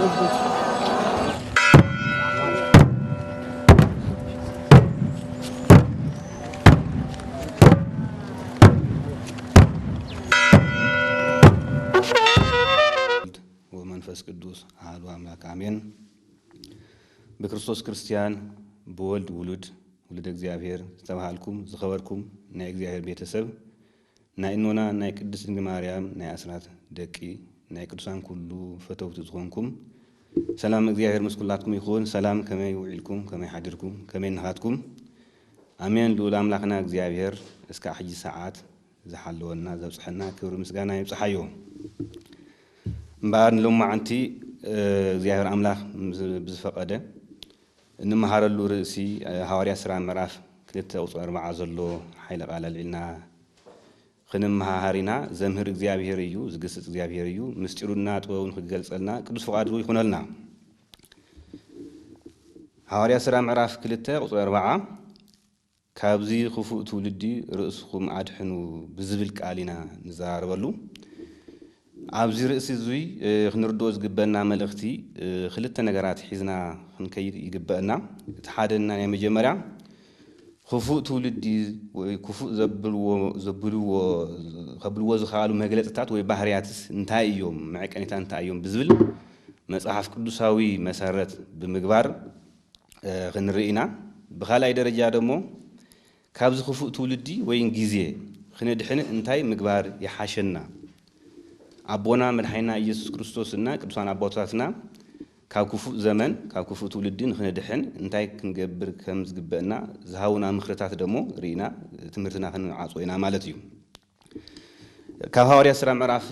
ومنفس قدوس هالو أملاك آمين بكريستوس كريستيان بولد ولد እግዚአብሔር ዝተባሃልኩም ዝኸበርኩም ናይ እግዚአብሔር ቤተሰብ ናይ ኢኖና ናይ ቅድስት ድንግል ማርያም ናይ አስራት ደቂ ናይ ቅዱሳን ኩሉ ፈተውት ዝኾንኩም ሰላም እግዚአብሔር መስኩላትኩም ይኹን ሰላም ከመይ ውዒልኩም ከመይ ሓድርኩም ከመይ ንኻትኩም አሜን ልዑል አምላክና እግዚአብሔር እስከ ሕጂ ሰዓት ዝሓለወና ዘብጽሐና ክብር ምስጋና ይብጽሐዮ እምበር ንሎማዓንቲ እግዚአብሔር አምላክ ብዝፈቀደ እንመሃረሉ ርእሲ ሐዋርያ ሥራ ምዕራፍ 2 ቁጥር 4 ዘሎ ኃይለ ቃል አልዕልና ክንመሃሪና ዘምህር እግዚአብሔር እዩ ዝግስጽ እግዚአብሔር እዩ ምስጢሩና ጥበቡን ክገልጸልና ቅዱስ ፈቃዱ ይኹነልና ሐዋርያ ሥራ ምዕራፍ 2 ቁጥር 4 ካብዚ ክፉእ ትውልዲ ርእስኩም አድሕኑ ብዝብል ቃሊና ንዛረበሉ ኣብዚ ርእሲ እዙይ ክንርድኦ ዝግበአና መልእኽቲ ክልተ ነገራት ሒዝና ክንከይድ ይግበአና እቲ ሓደና ናይ መጀመርያ ክፉእ ትውልዲ ወይ ክፉእ ዘብልዎ ዝኽኣሉ መግለጽታት ወይ ባህርያትስ እንታይ እዮም መዕቀኒታት እንታይ እዮም ብዝብል መጽሓፍ ቅዱሳዊ መሰረት ብምግባር ክንርኢና ብኻልኣይ ደረጃ ደሞ ካብዚ ክፉእ ትውልዲ ወይ ግዜ ክነድሕን እንታይ ምግባር ይሓሸና አቦና መድኃኒና ኢየሱስ ክርስቶስና ቅዱሳን አባቶታትና ካብ ክፉእ ዘመን ካብ ክፉእ ትውልዲ ንኽነድሕን እንታይ ክንገብር ከም ዝግበአና ዝሃውና ምኽርታት ደሞ ርኢና ትምህርትና ክንዓጽወና ማለት እዩ ካብ ሐዋርያ ሥራ ምዕራፍ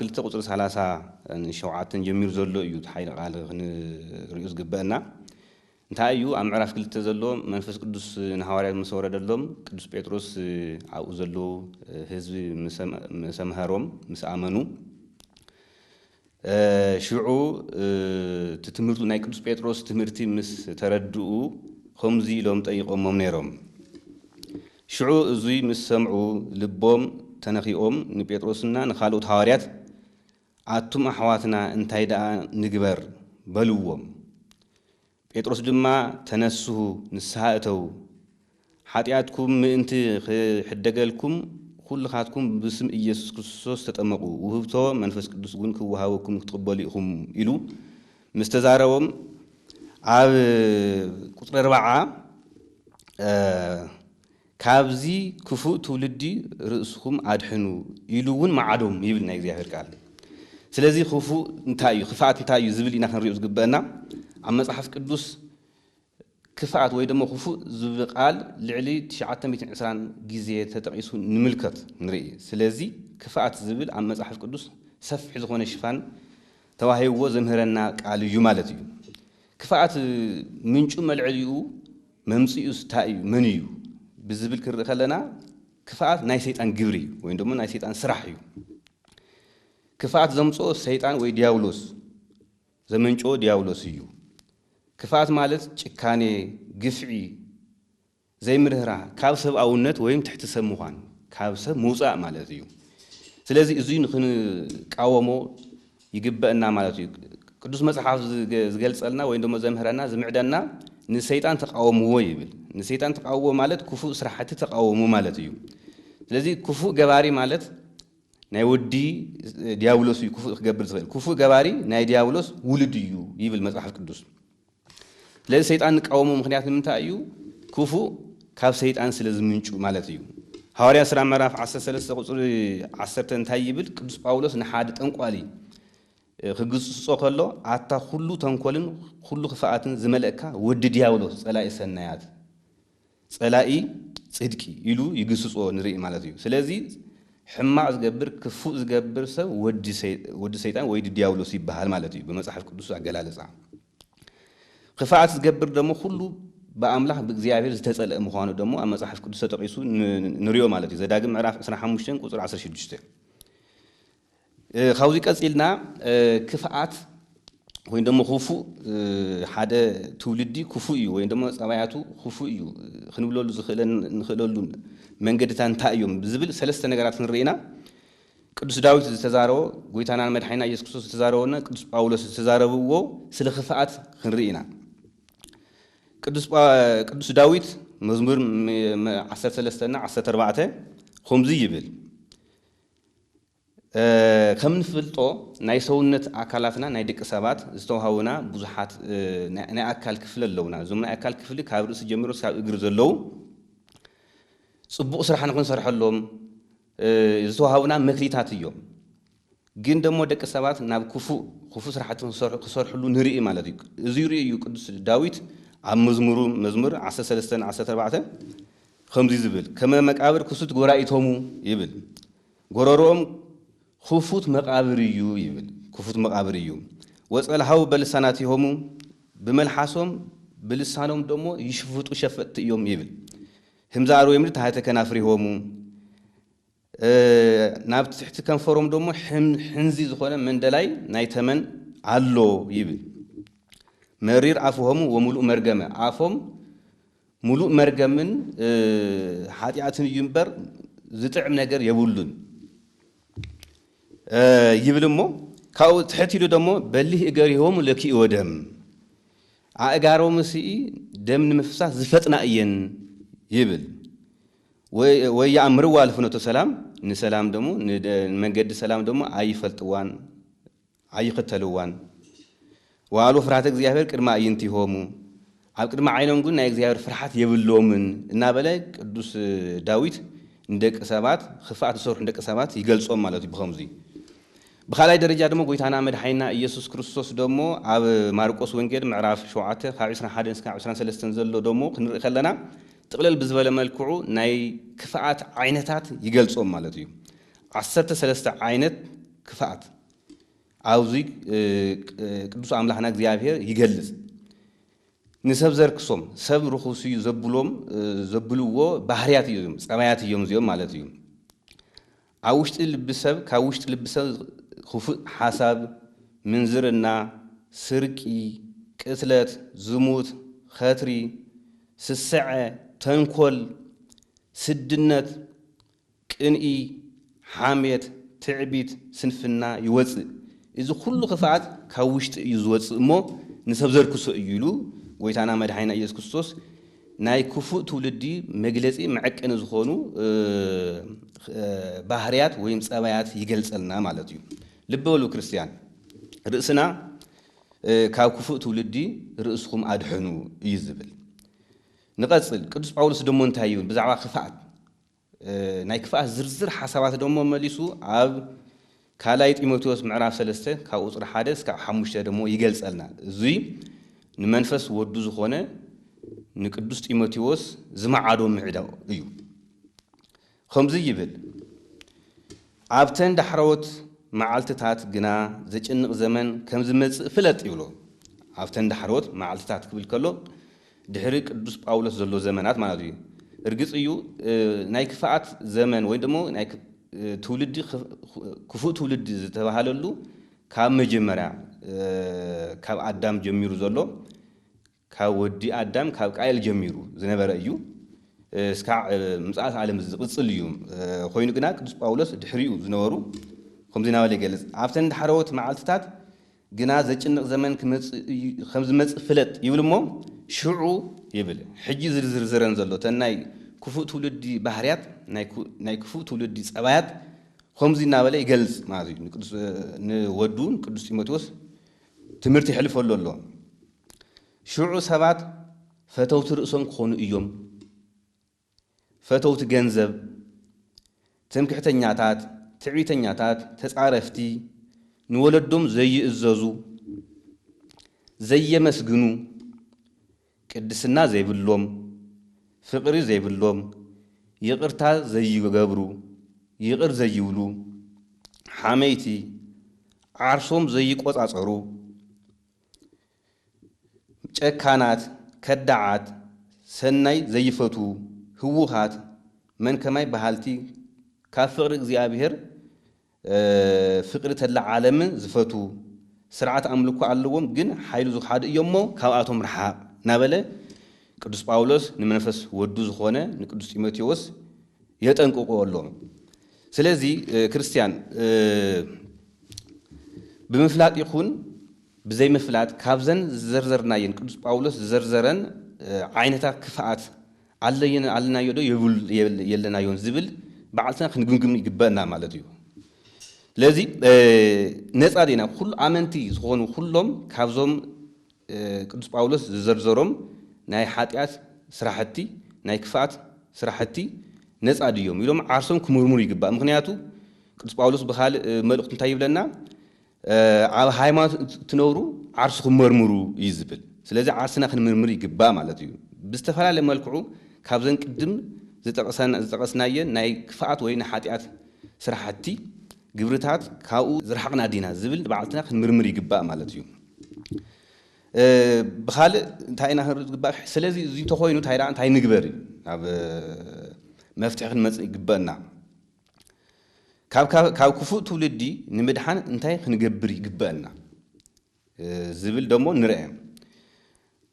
2 ቁጥር 37 ጀሚሩ ዘሎ እዩ ኃይለ ቃል ክንሪኡ ዝግበአና እንታይ እዩ ኣብ ምዕራፍ 2 ዘሎ መንፈስ ቅዱስ ንሐዋርያት ምስ ወረደሎም ቅዱስ ጴጥሮስ ኣብኡ ዘሎ ህዝቢ መሰምሃሮም ምስ ኣመኑ ሽዑ ትምህርቱ ናይ ቅዱስ ጴጥሮስ ትምህርቲ ምስ ተረድኡ ከምዚ ኢሎም ጠይቆሞም ነይሮም ሽዑ እዙይ ምስ ሰምዑ ልቦም ተነኺኦም ንጴጥሮስና ንኻልኦት ሐዋርያት ኣቱም ኣሕዋትና እንታይ ደኣ ንግበር በልዎም ጴጥሮስ ድማ ተነስሁ ንስሓ እተው ኃጢአትኩም ምእንቲ ክሕደገልኩም ኩልኻትኩም ብስም ኢየሱስ ክርስቶስ ተጠመቁ ውህብቶ መንፈስ ቅዱስ ጉን ክወሃበኩም ክትቀበሉ ኢኹም ኢሉ ምስተዛረቦም ኣብ ቁጥር 4 ካብዚ ክፉእ ትውልዲ ርእስኩም አድሕኑ ኢሉውን ማዓዶም ይብል ናይ እግዚአብሔር ቃል ስለዚ ክፉእ እንታይ እዩ ክፋት እንታይ እዩ ዝብል ኢና ክንሪኡ ዝግበአና ኣብ መጽሐፍ ቅዱስ ክፋት ወይ ደሞ ክፉእ ዝብል ቃል ልዕሊ 920 ግዜ ተጠቂሱ ንምልከት ንርኢ ስለዚ ክፋት ዝብል ኣብ መጽሐፍ ቅዱስ ሰፊሕ ዝኾነ ሽፋን ተዋሂብዎ ዘምህረና ቃል እዩ ማለት እዩ ክፋት ምንጩ መልዕሊኡ መምጽኡ ስታይ መን እዩ ብዝብል ክርኢ ከለና ክፋት ናይ ሰይጣን ግብሪ ወይ ደሞ ናይ ሰይጣን ስራሕ እዩ ክፋት ዘምጾ ሰይጣን ወይ ዲያብሎስ ዘመንጮ ዲያብሎስ እዩ ክፋት ማለት ጭካኔ ግፍዒ ዘይምርህራ ካብ ሰብኣውነት ወይም ትሕቲ ሰብ ምዃን ካብ ሰብ ምውፃእ ማለት እዩ ስለዚ እዙይ ንኽንቃወሞ ይግበአና ማለት እዩ ቅዱስ መጽሓፍ ዝገልጸልና ወይ ደሞ ዘምህረና ዝምዕደና ንሰይጣን ተቃወምዎ ይብል ንሰይጣን ተቃወምዎ ማለት ክፉእ ስራሕቲ ተቃወሙ ማለት እዩ ስለዚ ክፉእ ገባሪ ማለት ናይ ወዲ ዲያብሎስ እዩ ክፉእ ክገብር ዝኽእል ክፉእ ገባሪ ናይ ዲያብሎስ ውልድ እዩ ይብል መጽሓፍ ቅዱስ ስለዚ ሰይጣን ንቃወሙ ምክንያት ንምንታይ እዩ ክፉእ ካብ ሰይጣን ስለ ዝምንጩ ማለት እዩ ሐዋርያ ሥራ ምዕራፍ 13 ቁጥር 10 እንታይ ይብል ቅዱስ ጳውሎስ ንሓደ ጠንቋሊ ክግጽጾ ከሎ ኣታ ኩሉ ተንኮልን ኩሉ ክፍኣትን ዝመልእካ ወዲ ዲያብሎስ ጸላኢ ሰናያት ጸላኢ ጽድቂ ኢሉ ይግስጾ ንርኢ ማለት እዩ ስለዚ ሕማቅ ዝገብር ክፉእ ዝገብር ሰብ ወዲ ሰይጣን ወይ ዲያብሎስ ይባሃል ማለት እዩ በመጽሐፍ ቅዱስ አገላለጻ ክፋት ዝገብር ደሞ ሁሉ በአምላክ በእግዚአብሔር ዝተጸለአ ምዃኑ ደሞ ኣብ መጽሐፍ ቅዱስ ተጠቂሱ ንሪኦ ማለት እዩ ዘዳግም ምዕራፍ 15 ቁጥር 16 ካብዚ ቀጽልና ክፋት ወይ ደሞ ክፉእ ሓደ ትውልዲ ክፉእ እዩ ወይ ደሞ ጸባያቱ ክፉእ እዩ ክንብለሉ ንኽእለሉ መንገድታት እንታይ እዮም ብዝብል ሰለስተ ነገራት ንርኢና ቅዱስ ዳዊት ዝተዛረቦ ጎይታናን መድኃኒና ኢየሱስ ክርስቶስ ዝተዛረቦና ቅዱስ ጳውሎስ ዝተዛረብዎ ስለ ክፍኣት ክንርኢና ቅዱስ ዳዊት መዝሙር 13 እና 14 ከምዚ ይብል ከም ንፍልጦ ናይ ሰውነት አካላትና ናይ ደቂ ሰባት ዝተዋሃቡና ብዙሓት ናይ አካል ክፍሊ ኣለውና እዞም ናይ አካል ክፍሊ ካብ ርእሲ ጀሚሮ እስካብ እግሪ ዘለው ጽቡቕ ስራሕ ንክንሰርሐሎም ዝተዋሃቡና መክሊታት እዮም ግን ደሞ ደቂ ሰባት ናብ ክፉ ስራሕቲ ክሰርሕሉ ንርኢ ማለት እዩ እዚ ይርኢ እዩ ቅዱስ ዳዊት ኣብ መዝሙር 13 14 ከምዚ ዝብል ከመ መቃብር ክሱት ጎራኢቶሙ ይብል ጎረሮኦም ክፉት መቃብር እዩ ይብል ክፉት መቃብር እዩ ወጸልሃው በልሳናቲሆሙ ብመልሓሶም ብልሳኖም ደሞ ይሽፍጡ ሸፈጥቲ እዮም ይብል ህምዛሩ የምሪ ታህተ ከናፍሪሆሙ ናብ ትሕቲ ከንፈሮም ደሞ ሕንዚ ዝኾነ መንደላይ ናይ ተመን አሎ ይብል መሪር አፍሆሙ ወሙሉእ መርገመ አፎም ሙሉእ መርገምን ኃጢአትን እዩ እምበር ዝጥዕም ነገር የብሉን ይብልሞ ካው ትሕቲሉ ደሞ በሊህ እገሪሆሙ ለኪ ወደም አእጋሮም ሲኢ ደም ንምፍሳስ ዝፈጥና እየን ይብል ወይ ያምርዋ ለፍኖተ ሰላም ንሰላም ደሞ መንገድ ሰላም ደሞ አይፈልጥዋን አይከተልዋን ዋሉ ፍርሃተ እግዚአብሔር ቅድማ አይንቲሆሙ ኣብ ቅድማ ዓይኖም ግን ናይ እግዚአብሔር ፍርሃት የብሎምን እና በላይ ቅዱስ ዳዊት እንደቅ ሰባት ክፋት ዝሰርሑ እንደቅ ሰባት ይገልጾም ማለት እዩ በከምዚ በኻላይ ደረጃ ደሞ ጎይታና መድኃኒና ኢየሱስ ክርስቶስ ደሞ ኣብ ማርቆስ ወንጌል ምዕራፍ 7 ካብ 21 እስከ 23 ዘሎ ደሞ ክንርኢ ከለና ጥቅለል ብዝበለ መልክዑ ናይ ክፍኣት ዓይነታት ይገልጾም ማለት እዩ 13 ዓይነት ክፍኣት አውዚ ቅዱስ አምላክና እግዚአብሔር ይገልጽ ንሰብ ዘርክሶም ሰብ ርኹስ እዩ ዘብልዎ ባህሪያት እዮም ጸባያት እዮም እዚኦም ማለት እዩ ኣብ ውሽጢ ልብሰብ ካብ ውሽጢ ልብሰብ ክፉእ ሓሳብ ምንዝርና ስርቂ ቅትለት ዝሙት ኸትሪ ስስዐ ተንኮል ስድነት ቅንኢ ሓሜት ትዕቢት ስንፍና ይወፅእ እዚ ኩሉ ክፍኣት ካብ ውሽጢ እዩ ዝወፅእ እሞ ንሰብ ዘርክሶ እዩ ኢሉ ጎይታና መድኃኒና ኢየሱስ ክርስቶስ ናይ ክፉእ ትውልዲ መግለጺ መዐቀኒ ዝኾኑ ባህርያት ወይም ጸባያት ይገልጸልና ማለት እዩ ልብ በሉ ክርስቲያን ርእስና ካብ ክፉእ ትውልዲ ርእስኩም አድሕኑ እዩ ዝብል ንቀጽል ቅዱስ ጳውሎስ ደሞ እንታይ ይብል ብዛዕባ ክፍኣት ናይ ክፍኣት ዝርዝር ሓሳባት ደሞ መሊሱ ኣብ ካላይ ጢሞቴዎስ ምዕራፍ 3 ካብ ቁጽሪ 1 እስከ 5 ደሞ ይገልጸልና እዚ ንመንፈስ ወዱ ዝኾነ ንቅዱስ ጢሞቴዎስ ዝማዓዶ ምዕዳው እዩ ከምዚ ይብል ኣብተን ዳሕረወት መዓልትታት ግና ዘጭንቕ ዘመን ከም ዝመጽእ ፍለጥ ይብሎ ኣብተን ዳሕረወት መዓልትታት ክብል ከሎ ድሕሪ ቅዱስ ጳውሎስ ዘሎ ዘመናት ማለት እዩ እርግጽ እዩ ናይ ክፍኣት ዘመን ወይ ደሞ ናይ ትውልዲ ክፉእ ትውልዲ ዝተባሃለሉ ካብ መጀመርያ ካብ አዳም ጀሚሩ ዘሎ ካብ ወዲ አዳም ካብ ቃየል ጀሚሩ ዝነበረ እዩ እስካ ምጽአት ዓለም ዝቅጽል እዩ ኮይኑ ግና ቅዱስ ጳውሎስ ድሕሪኡ ዝነበሩ ከምዚ ናበለ ይገልጽ ኣብተን ዳሕረወት መዓልትታት ግና ዘጭንቕ ዘመን ከም ዝመጽእ ፍለጥ ይብልሞ ሽዑ ይብል ሕጂ ዝርዝረን ዘሎ ተናይ ክፉእ ትውልዲ ባህርያት ናይ ክፉእ ትውልዲ ጸባያት ከምዚ ናበለ ይገልጽ ማለት እዩ ንወዱን ቅዱስ ጢሞቴዎስ ትምህርቲ ይሕልፈሉ ኣሎ ሽዑ ሰባት ፈተውቲ ርእሶም ክኾኑ እዮም ፈተውቲ ገንዘብ ትምክሕተኛታት ትዕቢተኛታት ተጻረፍቲ ንወለዶም ዘይእዘዙ ዘየመስግኑ ቅድስና ዘይብሎም ፍቅሪ ዘይብሎም ይቅርታ ዘይገብሩ ይቅር ዘይብሉ ሓመይቲ ዓርሶም ዘይቆጻጸሩ ጨካናት ከዳዓት ሰናይ ዘይፈቱ ህውሃት መንከማይ ባህልቲ ካብ ፍቅሪ እግዚአብሔር ፍቅሪ ተላዓለም ዝፈቱ ስርዓት አምልኮ ኣለዎም ግን ሓይሉ ዝሓድ እዮሞ ካብኣቶም ረሓቕ ናበለ ቅዱስ ጳውሎስ ንመንፈስ ወዱ ዝኾነ ንቅዱስ ጢሞቴዎስ የጠንቅቆ ኣሎ ስለዚህ ክርስቲያን بمفلات يكون بزي مفلات كابزن زرزرنا ين قدوس باولوس زرزرن عينتا كفاءات علنا يدو يلنا يون زبل بعلتنا خنقمقم يقبلنا مالتيو لذي نسعى دينا كل عمنتي زغون كلهم كابزهم قدوس باولوس زرزرهم ناي حاتيات سراحتي ناي كفاءات سراحتي نسعى ديهم يلوم عرسهم كمرمور يقبل مغنياتو قدوس باولوس بخال ملقت نتايب لنا على هايمات تنورو عرسكم مرمرو يزبل سلازي عرسنا خنمرمر يقبا مالتيو باستفلا لما الكعو كابزن قدم زتقسنايه ناي كفاءات وين حاتيات سرحتي قبرتات كاو زرحقنا دينا زبل بعلتنا خنمرمر يقبا مالتيو بخال انتاينا هرز يقبا سلازي زي تخوينو تايرا انتاي نقبري مفتح المص يقبانا كاب كفوت تولدي نمدحان انتاي خنقبر يقبلنا زبل دمو نرأي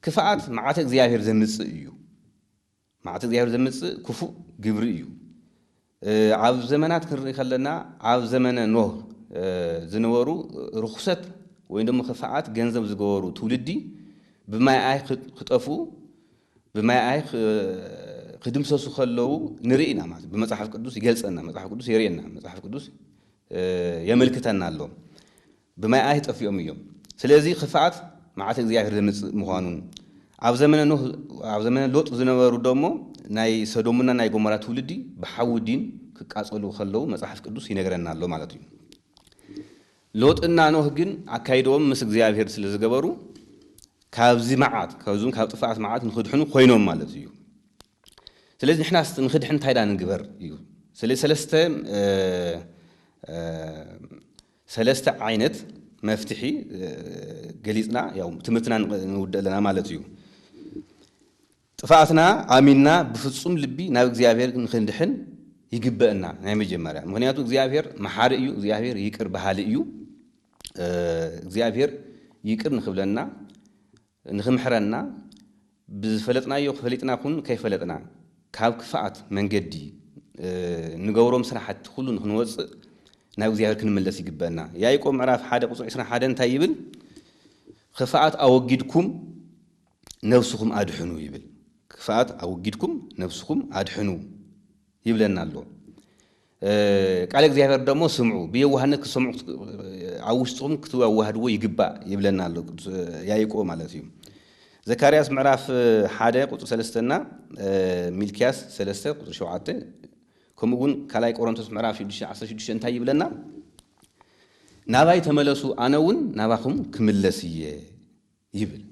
كفاءات معات እግዚአብሔር ዘምጽእ እዩ معات እግዚአብሔር ዘምጽእ كفو ግብሪ እዩ ኣብ ዘመናት ክርኢ ከለና ኣብ ዘመነ ኖህ ዝነበሩ ርኹሰት ወይ ደሞ ክፋኣት ገንዘብ ዝገበሩ ትውልዲ ብማይ ኣይ ክጠፉ ብማይ ኣይ خدمسو خلوا نرينا ما بمصحف قدوس يجلسنا مصحف قدوس يرينا مصحف قدوس يملكتنا الله بما آية في يوم سلازي خفعت معات እግዚአብሔር مخانون عب زمن نوح عب زمن لوط زنبرو دمو ناي سدومنا ناي غمرا تولدي بحودين كقاصلو خلوا مصحف قدوس ينغرنا الله معناتو لوط እና ኖህ ግን አካይዶም ምስ እግዚአብሔር ስለዝገበሩ ካብዚ ማዓት ካብዙም ካብ ጥፋት ማዓት ንخدحኑ ኮይኖም ማለት እዩ سلازي نحنا نخدحن تايدا نقبر يو سلسته عينت مفتحي قليزنا يوم تمتنا نود لنا مالتيو طفاتنا آمنا بفصوم لبي ناو እግዚአብሔር نخدحن يقبلنا نعم جمرة مغنياتو እግዚአብሔር محارق يو እግዚአብሔር يقر بحالق يو እግዚአብሔር يقر نخبلنا نخمحرنا بفلتنا يو فلتنا كون كيف فلتنا كاب كفاءات من جدي نجورم سرحت كله نخنوز ناو زيادة كنملس يقبلنا يا يكون معرف حدا قصو عشرة حدا تايبل خفاءات أوجدكم نفسكم أدحنوا يبل كفاءات أوجدكم نفسكم أدحنوا يبلنا الله قالك زيادة دمو سمعوا بيوهنك سمعوا عوشتهم كتوا وهدوا يقبا يبلنا الله يا يكون مالتيهم زكرياس معرف حدا قطر سلستنا ملكياس سلسته قطر شوعته كم يقول كلاي قرنتوس معرف يدش عصا يدش انتهى يبلنا نباي تملسوا أناون نباهم كملسية يبل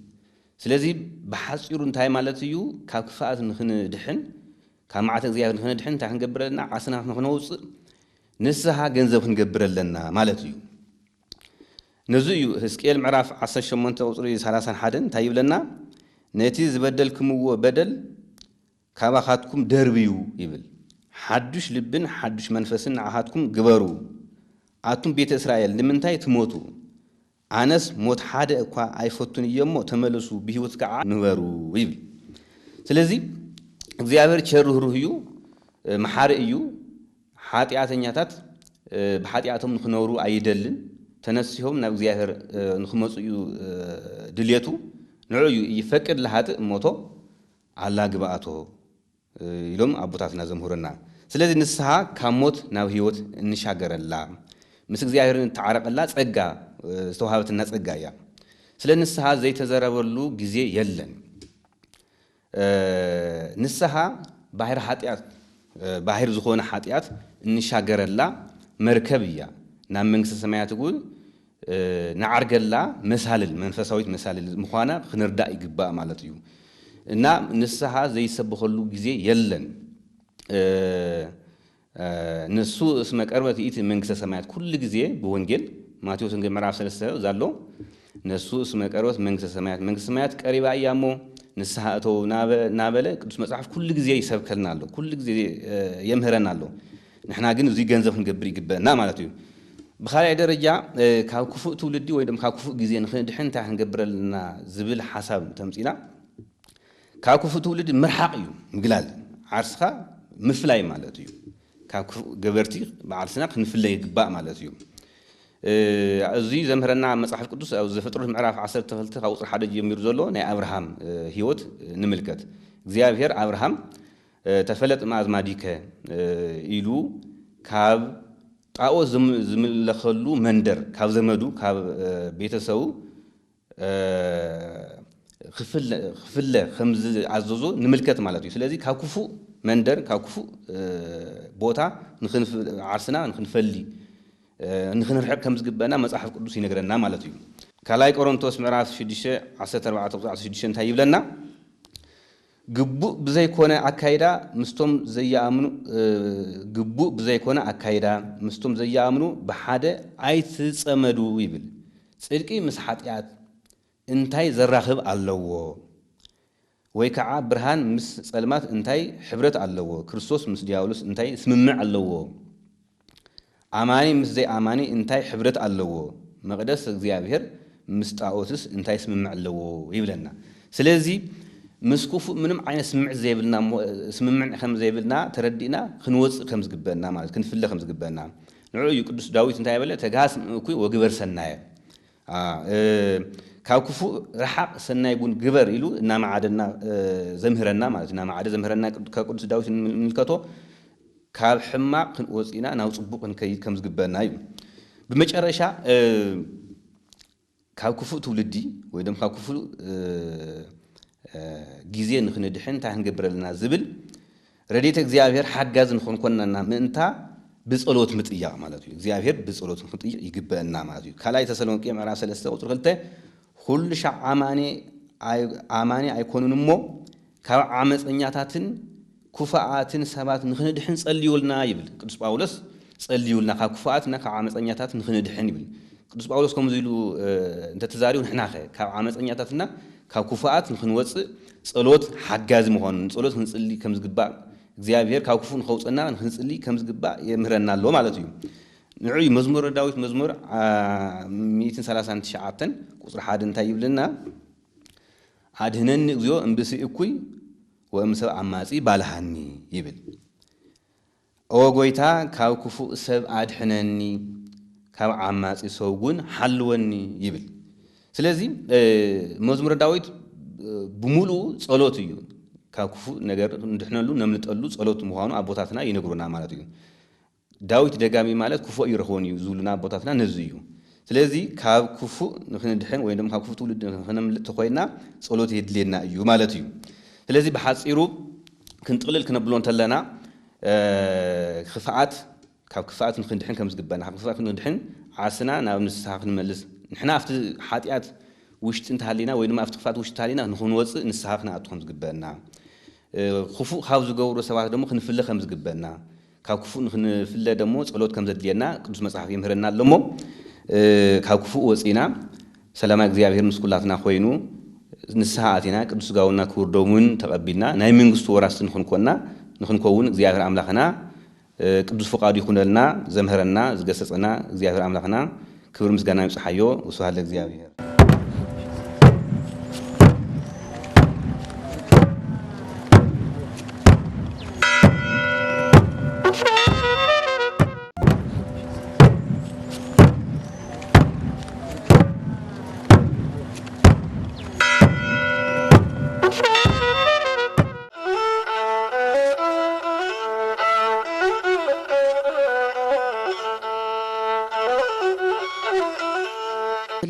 سلزي بحسير انتهى مالتيو كفاءة نخن دحن كمعات زيادة نخن دحن تحن قبرلنا عصنا نخنوص نسها جنزب نقبرلنا مالتيو نزيو هسكيل معرف عصا شمنت وصري سلاسان حدن تايب لنا نتي زبدلكم بدل كاباخاتكم دربيو يبل حدش لبن حدش منفسن عهاتكم قبرو عاتم بيت إسرائيل لمنتاي تموتو عنس موت حدا اكوا ايفوتون يمو تملسو بهيوت كعا نبرو يبل سلازي እግዚአብሔር ቸር ሩህሩህ እዩ መሐሪ እዩ ኃጢአተኛታት በኃጢአቶም ንኽነሩ አይደልን ተነስዮም ናብ እግዚአብሔር ንኽመጽዩ ድልየቱ ንዑዩ ይፈቅድ ለሃጥ ሞቶ አላ ግባአቶ ይሎም አቦታትና ዘምሁርና ስለዚህ ንስሐ ካሞት ናብ ህይወት እንሻገረላ ምስ እግዚአብሔርን ተዓረቀላ ጸጋ ዝተዋሃበትና ጸጋ ያ ስለ ንስሐ ዘይተዘረበሉ ጊዜ የለን ንስሐ ባህር ኃጢአት ባህር ዝኾነ ኃጢአት እንሻገረላ መርከብያ ናብ መንግስተ ሰማያት ጉል نعرجلا مسالل منفساويت مسالل مخانا خنردا يقبا مالتيو እና ንስሐ ዘይሰብخሉ ጊዜ የለን ንሱ እስመ ቀርበት ይእቲ መንግስተ ሰማያት ኩሉ ጊዜ በወንጌል ማቴዎስ ወንጌል ምዕራፍ 3 ዛሎ ንሱ እስመ ቀርበት መንግስተ ሰማያት ቀሪባ ያሞ ንስሐ እተው ናበለ ቅዱስ መጽሐፍ ኩሉ ጊዜ ይሰብከልናል ኩሉ ጊዜ የምህረናል ንሕና ግን እዚ ገንዘብ ንገብር ይግበና ማለትዩ بخاري درجة كاكفو تولدي ويدم كاكفو جزين خن دحين تاعن قبرلنا زبل حساب تمثيلا كاكفو تولدي مرحقيو مقلال عرسخا مفلاي مالتيو ካብ ገበርቲ ባዓልስና ክንፍለ ይግባእ ማለት እዩ እዙይ ዘምህረና መጽሐፍ ቅዱስ ኣብ ዘፍጥረት ምዕራፍ 12 ካብ ቁጥሪ 1 ጀሚሩ ዘሎ ናይ አብርሃም ህይወት ንምልከት እግዚአብሔር አብርሃም ተፈለጥ ማዝማዲከ ኢሉ ካብ ጣዖት ዝምለኸሉ መንደር ካብ ዘመዱ ካብ ቤተሰቡ ክፍለ ከምዝ አዘዞ ንምልከት ማለት እዩ ስለዚህ ካብ ክፉ መንደር ካብ ክፉ ቦታ ዓርስና ንክንፈሊ ንክንርሕቅ ከም ዝግበና መጽሐፍ ቅዱስ ይነግረና ማለት እዩ ካልኣይ ቆሮንቶስ ምዕራፍ 6:14-16 እንታይ ይብለና ግቡእ ብዘይኮነ አካይዳ ምስቶም ዘያምኑ ግቡእ ብዘይኮነ አካይዳ ምስቶም ዘያምኑ በሓደ ኣይትጸመዱ ይብል ጽድቂ ምስ ኃጢአት እንታይ ዘራኽብ ኣለዎ ወይ ከዓ ብርሃን ምስ ጸልማት እንታይ ሕብረት ኣለዎ ክርስቶስ ምስ ዲያብሎስ እንታይ ስምምዕ ኣለዎ አማኒ ምስ ዘይ አማኒ እንታይ ሕብረት ኣለዎ መቅደስ እግዚአብሔር ምስ ጣዖትስ እንታይ ስምምዕ ኣለዎ ይብለና ስለዚህ مسكوف منم عين سمع زيبلنا سمع خم زيبلنا تردينا خنوز خمس جبنا مالت كنفله خمس جبنا نعو يقدس داوود انت يبله تجاس كوي وجبر سنايا كاوكفو رحق سناي بون جبر يلو نام عادنا زمهرنا مالت نام عاد زمهرنا كقدس داوود من الكتو كاب حما خنوزينا ناوص بوق كي خمس جبنا بمجرشا كاوكفو تولدي ويدم كاوكفو ጊዜ ንኽንድሕን ታ ህንገብረልና ዝብል ረድኤተ እግዚአብሔር ሓጋዝ ንኾን ኮንና ምእንታ ብጸሎት ምጥያቅ ማለት እዩ እግዚአብሔር ብጸሎት ንኽጥይቅ ይግበአና ማለት እዩ ካልኣይ ተሰሎንቄ ምዕራፍ 3 ቁጥሪ 2 ኩሉ ሻዕ አማኒ ኣይኮኑን እሞ ካብ ዓመፀኛታትን ኩፋኣትን ሰባት ንኽንድሕን ጸልዩልና ይብል ቅዱስ ጳውሎስ ጸልዩልና ካብ ኩፋኣትና ካብ ዓመፀኛታት ንኽንድሕን ይብል ቅዱስ ጳውሎስ ከምዚ ኢሉ እንተ ተዛሪው ንሕናኸ ካብ ዓመፀኛታትና ካብ ኩፋኣት ንኽንወፅእ ጸሎት ሓጋዝ ምኾን ጸሎት ክንጽሊ ከም ዝግባእ እግዚአብሔር ካብ ክፉ ንኸውፀና ንክንጽሊ ከም ዝግባእ የምህረና ኣሎ ማለት እዩ ንዑይ መዝሙር ዳዊት መዝሙር 139 ቁጥሪ 1 እንታይ ይብልና አድህነኒ እግዚኦ እምብሲ እኩይ ወእምሰብ አማጺ ባልሃኒ ይብል ኦ ጎይታ ካብ ክፉ ሰብ አድህነኒ ካብ አማጺ ሰውጉን ሓልወኒ ይብል ስለዚህ መዝሙር ዳዊት ብሙሉ ጸሎት እዩ ካብ ክፉ ነገር እንድሕነሉ ነምልጠሉ ጸሎት ምዃኑ አቦታትና ይነግሩና ማለት እዩ ዳዊት ደጋሚ ማለት ክፉ ይረኾን እዩ ዝብሉና አቦታትና ነዚ እዩ ስለዚህ ካብ ክፉ ንክንድሕን ወይ ደሞ ካብ ክፉ ትውልድ ንክነምልጥ ኮይና ጸሎት ይድልየና እዩ ማለት እዩ ስለዚህ በሐፂሩ ክንጥቅልል ክነብሎ እንተለና ክፋኣት ካብ ክፋኣት ንክንድሕን ከም ዝግበና ካብ ክፋኣት ንክንድሕን ዓስና ናብ ንስሓ ክንመልስ نحن أفت حاتيات وش تنتهلينا وينما أفت خفات وش تهلينا نخون وصل نسحقنا أتخمس جبنا خفو خاوز جورو سواء دمو خنفله خمس جبنا كاكفو نخنفله دمو صلوت كم زد لينا قدس مسحف يمهرنا لمو كاكفو وصينا سلام እግዚአብሔር مسكولاتنا خوينو نسحاتنا قدس جاونا كوردومون تقبلنا نايمين قصورات نخون كون እግዚአብሔር أملاخنا قدس فقاد يكونلنا زمهرنا زجسسنا እግዚአብሔር أملاخنا ክብር ምስጋና ይብጽሐዮ ወስብሐት ለእግዚአብሔር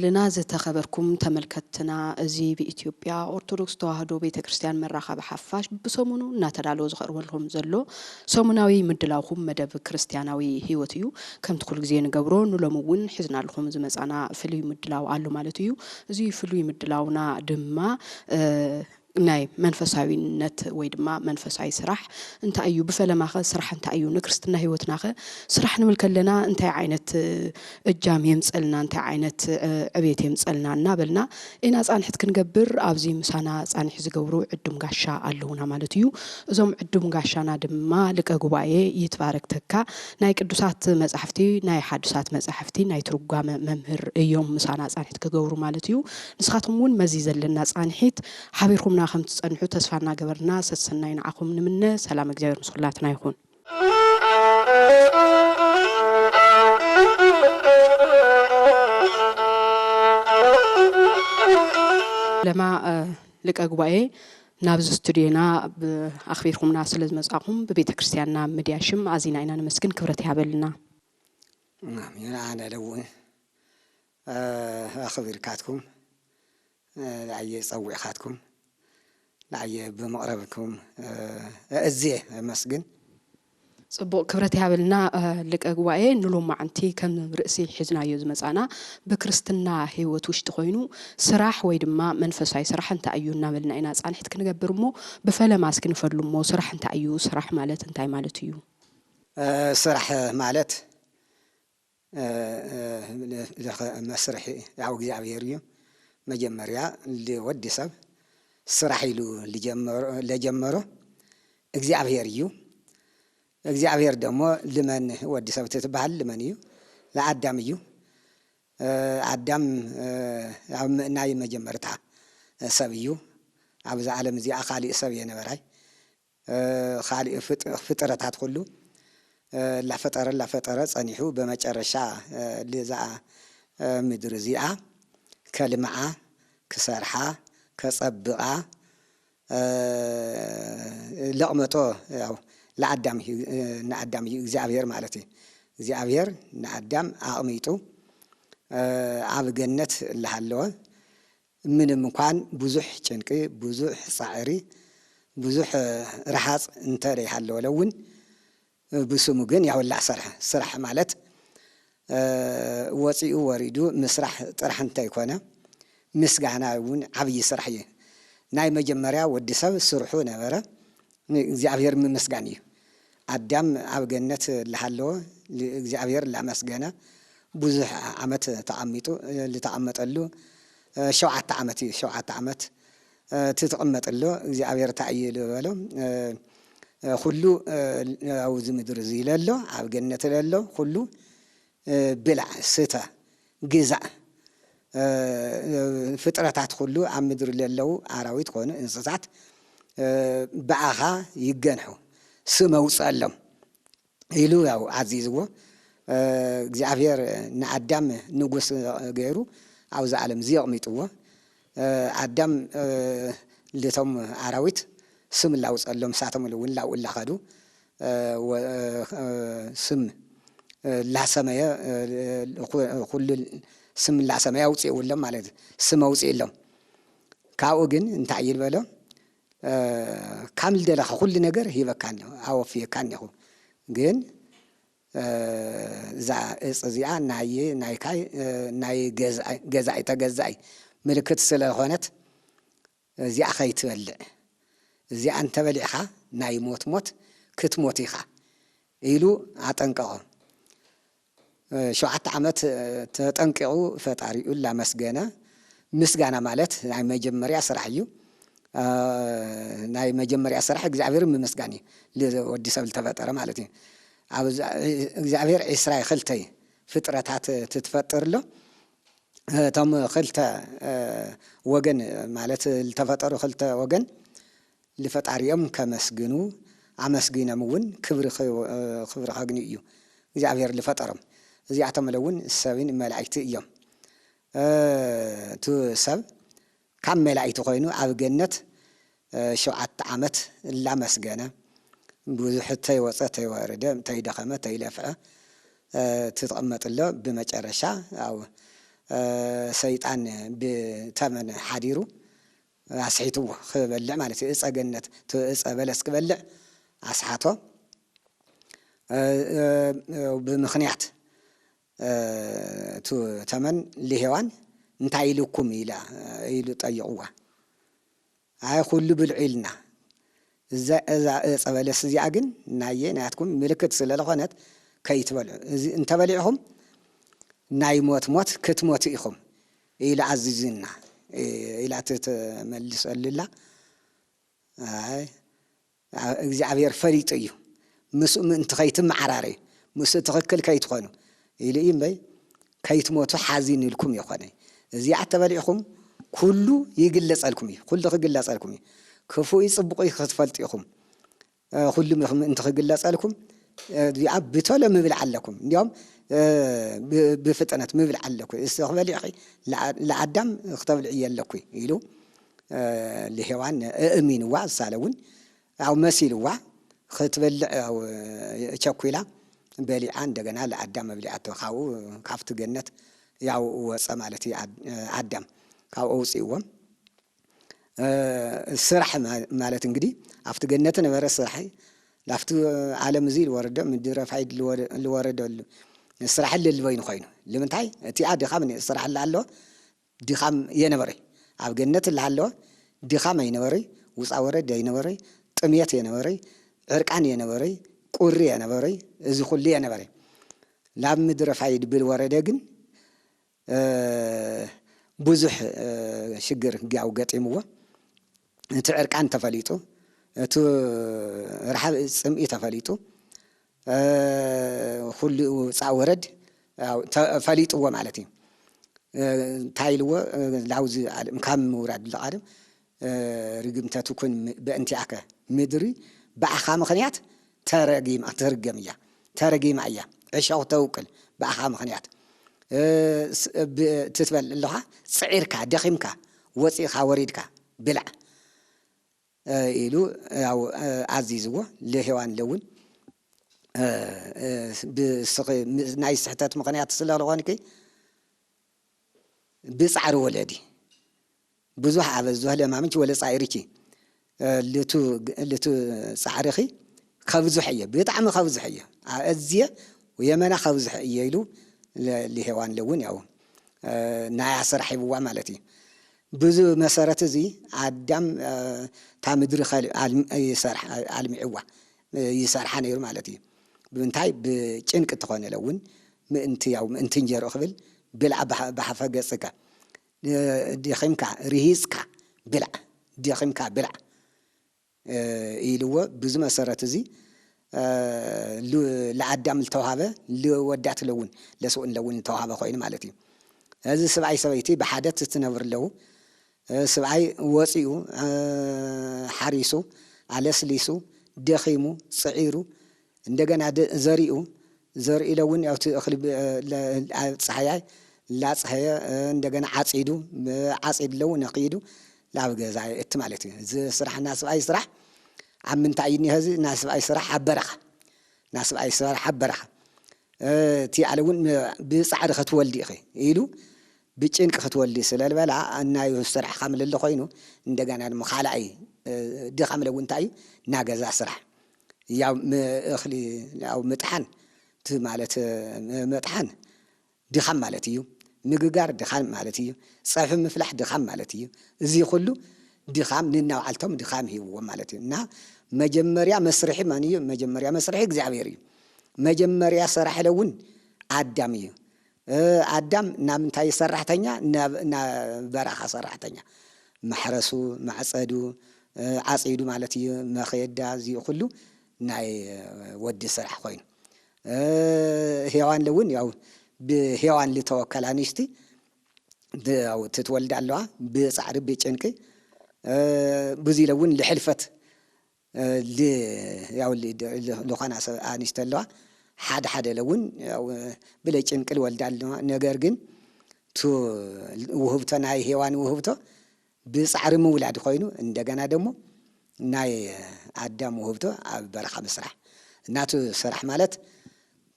لنا زتخبركم تملكتنا زي بإثيوبيا أرثوذكس تواهدو بيت كريستيان مراخة بحفاش بسمونو ناتدالو زغرو لهم زلو سموناوي مدلاوهم مدب كريستياناوي هيوتيو كم تقول زين قبرو نلمون حزنا لهم زمزانا فلوي مدلاو علو مالتيو زي فلوي مدلاونا دما ناي منفساوي نت ويدما منفساوي سرح انت ايو بفلما خ سرح انت ايو نكرستنا هيوتنا خ سرح نملكلنا انت عينت اجام يمصلنا انت عينت عبيت يمصلنا نابلنا انا صانحت كنغبر ابزي مسانا صانح زغبرو عدم غاشا علونا مالتيو ازوم عدم غاشانا دما لقه غباي يتبارك تكا ناي قدوسات مصحفتي ناي حادثات مصحفتي ناي ترغام ممهر يوم مسانا صانحت كغبرو مالتيو نسخاتهم ون مزيزلنا صانحت حبيركم خمس تصنحو تسفعنا قبرنا ستسنين عقوم نمنا سلام እግዚአብሔር مسخلاتنا يكون لما لك أقوى نابز استوديونا بأخبيركم ناس لازم أسأقهم ببيت كريستياننا مدياشم عزينا إننا نمسكن كبرتي هبلنا. نعم أنا لو أخبر كاتكم لعي صوي خاتكم لعي بمقربكم أزيه مسجن. صبوا كبرتي هبلنا لك أقوى نلوم معنتي كم رأسي حزنا يزمز أنا بكريستنا هي وتوش تقينو سراح ويدما منفساي سراح أنت أيونا ملنا إناس عن حد كنا جبرمو بفلا ماسكن فرلمو سراح أنت أيو سراح مالت أنت مالت يو. سراح مالت مسرح يعوج يعبيريو مجمريا اللي ودي سب سراح يلو اللي جمره إجزعبيريو إجزعبير دمو لمن ودي سب تتبعل لمن يو لعدام يو عدام ناي مجمرتها سبيو عبز عالم زي خالي سبي نبراي خالي فطرت هتقوله لا فترة صنيحو بمجرشة لزع مدرزيعة كلمة كسرحة كصبقة لقمته أو نعدم زعبير مالتي زعبير نعدم عميتو عب جنة لحلوه من مكان بزح شنكي بزح صعري بزح رحاص انتري حلوه لون بسمو جن يعول سرح مالت وصيو وريدو مسرح طرح انت يكونه مسغانا ون عبي سرحيه ناي مجمريا ودي سب سرحو نبره እግዚአብሔር መስጋኒ አዳም አብ ገነት ለሐለው እግዚአብሔር ለመስገና ብዙ ዓመት ተዓሚጡ ለተዓመጠሉ ሸውዓተ ዓመት ትተቀመጠሉ እግዚአብሔር ታይል በለው ሁሉ አውዝ ምድር ዝይለሎ አብ ገነት ለሎ ሁሉ ብልዕ ስተ ግዛእ ፍጥረታት ሁሉ አብ ምድር ለለው አራዊት ሆነ እንስሳት በአኻ ይገንሑ ስመውጸለም ኢሉ ያው አዚዝዎ እግዚአብሔር ንአዳም ንጉስ ገይሩ አውዛ ዓለም ዝይቕሚጥዎ አዳም ለቶም አራዊት ስም ላውጸሎም ሳተም ለውን ላውላ ኸዱ ስም ላሰመየ ሁሉ ስም ላሰመየ አውጽኡሎም ማለት ስም አውጽኡሎም ካኡ ግን እንታይ ይልበሎ ካምል ደለኸ ሁሉ ነገር ይበካን አወፍየካን ይኹ ግን ዛ እጽዚያ ናይ ገዛይ ተገዛይ ምልክት ስለሆነት እዚኣ ኸይትበልዕ እዚኣ አንተ በሊዕኻ ናይ ሞት ክትሞት ኢኻ ኢሉ አጠንቀቆ 7 ዓመት ተጠንቀቁ ፈጣሪኡ ላመስገነ ምስጋና ማለት ናይ መጀመሪያ ስራሕ እዩ ናይ መጀመሪያ ስራሕ እግዚአብሔር መስጋኒ ለወዲ ሰብ ተፈጠረ ማለት እዩ አብ እግዚአብሔር እስራኤል ኸልተይ ፍጥረታት ትተፈጠርሎ ተም ኸልተ ወገን ማለት ተፈጠሩ ኸልተ ወገን ለፈጣሪዮም ከመስግኑ አመስግነምውን ክብር ኸግኒ እዩ እግዚአብሔር ለፈጠረም እዚአቶም ለውን ሰብን መላእክት እዮም ቱ ሰብ ካም መላእክት ኮይኑ አብ ገነት 7 ዓመት ላመስገነ ብዙሕ ተይወፀ ተይወረደ ተይደኸመ ተይለፍዐ ትተቀመጥሎ በመጨረሻ አው ሰይጣን በተመን ሓዲሩ አስሒትዎ ክበልዕ ማለት እዩ እፀ ገነት እፀ በለስ ክበልዕ አስሓቶ ብምኽንያት ቱ ተመን ለሔዋን እንታይ ኢልኩም ኢሉ ጠይቕዋ አይ ሁሉ ብልዑ ኢልና እዛ እፀ በለስ እዚኣ ግን ናያትኩም ምልክት ስለለኾነት ከይትበልዑ እንተበሊዕኹም ናይ ሞት ክትሞቱ ኢኹም ኢሉ አዚዝና ኢላ ትመልሰልላ አይ እግዚአብሔር ፈሪጥ እዩ ምስኡ ምእንቲ ከይትመዓራረ ምስኡ ትኽክል ከይትኾኑ ኢሉ እምበይ ከይትሞቱ ሓዚን ኢልኩም ይኾነ እዚኣ ተበሊዕኹም ኩሉ ይግለጸልኩም እዩ ኩሉ ክግለጸልኩም እዩ ክፉእ ጽቡቕ ክትፈልጡ ኢኹም ኩሉ ምእንቲ ክግለጸልኩም ዚኣ ብቶሎ ምብል ኣለኩም እንዲያውም بفتنة مبلع علىكوا استقبلي أخي لعدم اختبل عيالكوا يلو لهوان أمين واسالون أو مسيل وا ختبل أو شكولا بلي عند جنا لعدم بلي أتوخاو كافت جنة ياو وسمالتي عدم كاو أوسيوم السرح مالت انجدي عفت جنة نبرة السرحي لافت عالم زيل ورده من دير فايد الورده السرح اللي وين خاينه لمن تاي تي عاد خامني السرح اللي علو دي خام ينبري عف جنة اللي علو دي خام ينبري وصاورد ينبري طميت ينبري عرقان ينبري قري ينبري ازي كل ينبري لام مدر فايد بالورده جن بزح شجر جاو قطيمو تعرقان تفليتو تو رحب سمئي تفليتو كل صاورد تفليتو معناتي تايلو لاوز كم وراد القادم رقمتا تكون بانتعك مدري باخا مخنيات ترجم ايا عشاو توكل باخا مخنيات تتبل اللها صعيرك دخيمك وصيخا وريدك بلع إلو أو عزيزو لهوان لون بسقي نايس حتات مقنعات سلا لغانكي بسعر ولدي بزوح عبزوها لما منش ولا صعيركي لتو صعرخي خبزحية بيطعم خبزحية أزية ويمنا خبزحية إلو لهوان لون ياو نايا سرحي بوا مالتي بزو مسارات زي عدم تامدر خال يسرح علمي عوا يسرح نير مالتي بنتاي بچنق تخونه لون انت ياو انت انجر خبل بلع بحفقصك ديخمك ريسك بلع ديخمك بلع إلو بزو مسارات زي لعدم التوهابه لودعت لون لسوء لون التوهابه خوين مالتي هذا سبعي سبعيتي بحدث تنور له سبعي وصيو حريسو على سليسو دخيمو صعيرو عندنا زريء لون أو تأخلي صحيح لا صحيح عندنا عصيد لون نقيدو لا بقى زي اتمالتي زي صراحة ناس أي صراحة عم من تعيني هذه ناس أي صراحة حبرخة ناس أي صراحة حبرخة تي على ون بسعر ختولدي أخي إيلو بيتشنك ختولدي سلال بلا أنا يسرح خامل اللي خوينو ندقنا المخالعي دي خامل ونتاي ناقز أسرح يا أخلي أو متحن تمالت متحن دي خام مالتيو مقدار دي خام مالتيو صيف مفلح دي خام مالتيو زي خلو دي خام ننا وعلتهم دي خام هو مالتيو نا مجمريا مسرحي مانيو مجمريا مسرحي اغزابيري مجمريا سرح لون عداميو عدام نامنتاي سرحتنيا نا برخا سرحتنيا محرسو معصدو عصيدو مالتيو مخيدا زي خلو ناي ودي سرح خوين هيوان لون ياو بهيوان اللي توكل انشتي او تتولد علوا بصعر بيچنكي بزي لون لحلفت اللي ياو اللي خانا انشتلوا حد لون او بلا چنكل ولدالوا ነገር ግን تو وهبته ناي هيوان وهبته بصعر مولاد خوينو እንደገና ደግሞ ناي አዳም وهبته برخه مسرح እናቱ ስራሕ ማለት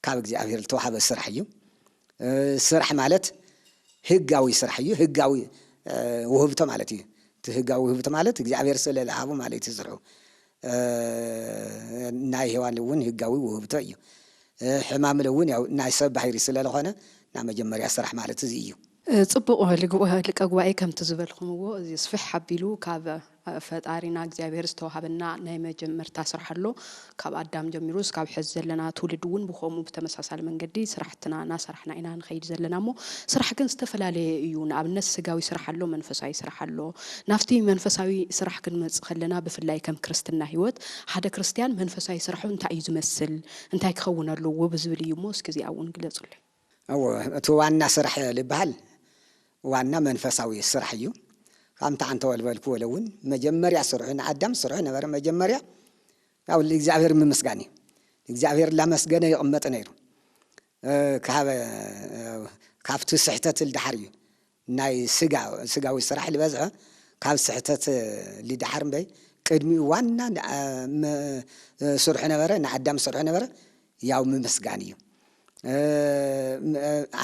ካብ እግዚአብሔር ተዋሃበ ስራሕ እዩ ስራሕ ማለት ህጋዊ ስራሕ እዩ ህጋዊ وهبته ማለት እዩ ህጋዊ وهبته ማለት እግዚአብሔር ስለለሃቡ ማለት ይዝሩ ናይ ሄዋን ለውን ህጋዊ وهبته እዩ حمام لون ያው ናይ ሰብ ባህሪ ስለለኾነ ና መጀመሪያ ስራሕ ማለት እዚ እዩ ጽቡቕ ልቀጓይ ከም ትዝበልኹምዎ እዚ ስፍሕ ሓቢሉ ካብ ፈጣሪና እግዚአብሔር ዝተዋሃበና ናይ መጀመርታ ስራሕ ኣሎ ካብ አዳም ጀሚሩ እስካብ ሕዝ ዘለና ትውልድ እውን ብኾሙ በተመሳሳሊ መንገዲ ስራሕትና ናሰርሕና ኢና ንኸይድ ዘለናሞ ስራሕ ግን ዝተፈላለየ እዩ ንኣብነት ስጋዊ ስራሕ ኣሎ መንፈሳዊ ስራሕ ኣሎ ናፍቲ መንፈሳዊ ስራሕ ክንመጽ ከለና ብፍላይ ከም ክርስትና ህይወት ሓደ ክርስቲያን መንፈሳዊ ስራሑ እንታይ እዩ ዝመስል እንታይ ክኸውን ኣለዎ ብዝብል እዩ ሞ እስኪ እዚኣውን ግለጹልኝ أو تواننا سرح لبهال وانا منفساوي سرح يو قامت عن تول بالكو لون مجمريا سرحنا عدم سرحنا بر مجمريا او الاغزابير من مسغاني الاغزابير لا مسغنه يقمط نيرو كافت سحتت الدحري ناي سغاوي سرح لبزع ካብ ስሕተት ልድሓር እምበይ ቅድሚ ዋና ስርሑ ነበረ ንኣዳም ስርሑ ነበረ ያው ምምስጋን እዩ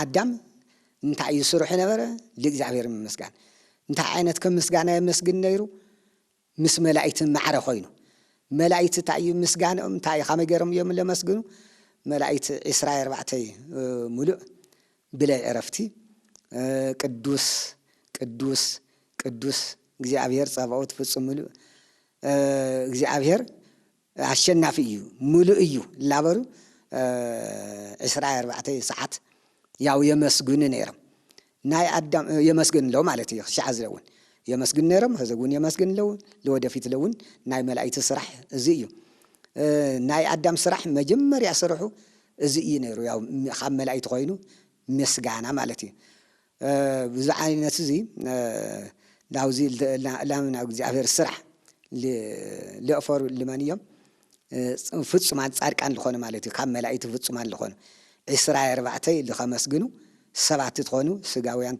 ኣዳም እንታይ እዩ ስርሑ ነበረ ለእግዚአብሔር ምምስጋን እንታይ ዓይነት ከም ምስጋና የመስግን ነይሩ ምስ መላእክት ማዕረ ኮይኑ መላእክት እንታይ ምስጋንኦም እንታይ ከመይ ገይሮም እዮም ለመስግኑ መላእክት 24 ሙሉእ ብላይ ዕረፍቲ ቅዱስ ቅዱስ ቅዱስ እግዚአብሔር ጸባኦት ፍጹም ሙሉእ እግዚአብሔር አሸናፊ እዩ ሙሉእ እዩ ላበሩ 24 ሰዓት ያው የመስግኑ ነይሮም ናይ ኣዳም የመስግን ለው ማለት እዩ ሻዕ ዝለውን የመስግን ነይሮም ህዝቡን የመስግን ለው ለወደፊት ለውን ናይ መላእክት ስራሕ እዚ እዩ ናይ ኣዳም ስራሕ መጀመርያ ስርሑ እዚ እዩ ነይሩ ያው ካብ መላእክት ኮይኑ ምስጋና ማለት እዩ ብዙ ዓይነት እዚ ዳውዚ ላምና እግዚአብሔር ስራሕ ለፈሩ ለማንዮም ፍጹማን ጻድቃን ልኾነ ማለት እዩ ካብ መላእክት ፍጹማን ልኾነ 24 ልኸመስግኑ ሰባት ትኾኑ ስጋውያን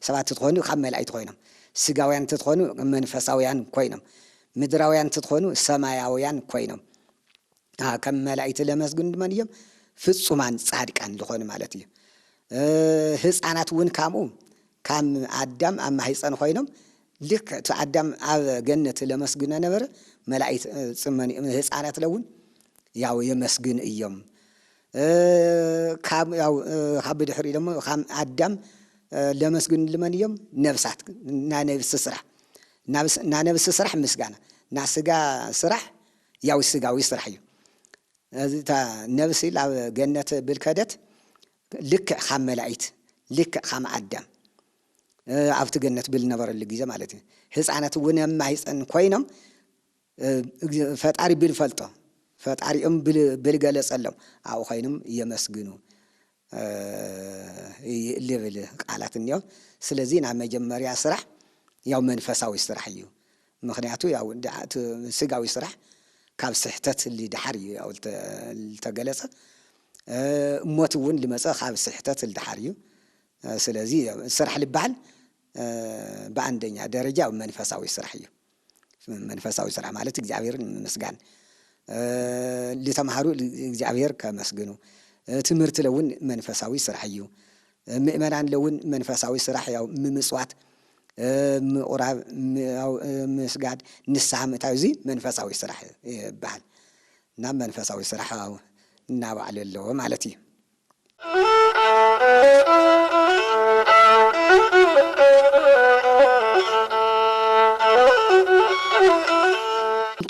ሰባት ትኾኑ ካብ መላእክት ኮይኖም ስጋውያን ትኾኑ መንፈሳውያን ኮይኖም ምድራውያን ትኾኑ ሰማያውያን ኮይኖም ከም መላእክት ለመስግኑ ድመንዮም ፍጹማን ጻድቃን ልኾኑ ማለት እዩ ህፃናት ውን ካምኡ ካም ኣዳም ኣብ ማህፀን ኮይኖም ልክ ኣዳም ኣብ ገነት ለመስግነ ነበረ መላእክት ጽመን ህፃናት ለውን ያው የመስግን እዮም ካብ ያው ካብ ድሕሪ ደሞ ካም ኣዳም ለመስግን ልመን እዮም ነብሳት ና ነብስ ስራሕ ና ነብስ ስራሕ ምስጋና ና ስጋ ስራሕ ያው ስጋዊ ስራሕ እዩ እዚታ ነብስ ኣብ ገነት ብልከደት ልክ ካም መላእክት ልክ ካም ኣዳም ኣብቲ ገነት ብል ነበረሉ ግዜ ማለት እዩ ህፃናት ውን ማህፀን ኮይኖም ፈጣሪ ብል ፈልጦ ፈጣሪኦም ብል ገለጸሎም ኣብ ኮይኖም የመስግኑ ልብል ቃላት እንዮ ስለዚህ ና መጀመርያ ስራሕ ያው መንፈሳዊ ስራሕ እዩ ምክንያቱ ያው ስጋዊ ስራሕ ካብ ስሕተት ልድሓር እዩ ያው ተገለጸ ሞት ውን ልመጸ ካብ ስሕተት ልድሓር እዩ ስለዚህ ስራሕ ልባል በአንደኛ ደረጃ መንፈሳዊ ስራሕ እዩ መንፈሳዊ ስራሕ ማለት እግዚአብሔርን ምስጋን ለተማሃሩ እግዚአብሔር ከመስግኑ ትምህርት ለውን መንፈሳዊ ስራሕ እዩ ምእመናን ለውን መንፈሳዊ ስራሕ ያው ምጽዋት ምቁራብ ያው ምስጋድ ንስሐ ምእታው እዚ መንፈሳዊ ስራሕ ይባሃል እና መንፈሳዊ ስራሕ እናባዕለሎ ማለት እዩ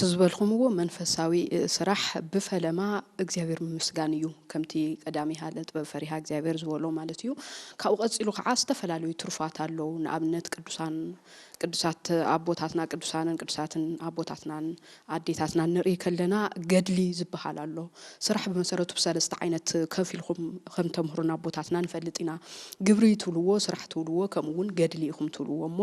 تزبلخمو منفساوي سراح بفلما እግዚአብሔር ምምስጋን እዩ ከምቲ ቀዳሚ ሃለት በፈሪሃ እግዚአብሔር ዝወሎ ማለት እዩ ካብ ቀጽሉ ከዓስ ተፈላልዩ ትርፋት አለው ንኣብነት ቅዱሳት አቦታትና ቅዱሳትን አቦታትናን አዴታትና ንርኢ ከለና ገድሊ ዝብሃል አሎ ስራሕ በመሰረቱ በሰለስተ ዓይነት ከፊልኩም ከም ተምሁሩና አቦታትና ንፈልጥና ግብሪ ትውልዎ ስራሕ ትውልዎ ከምውን ገድሊ ይኹም ትውልዎሞ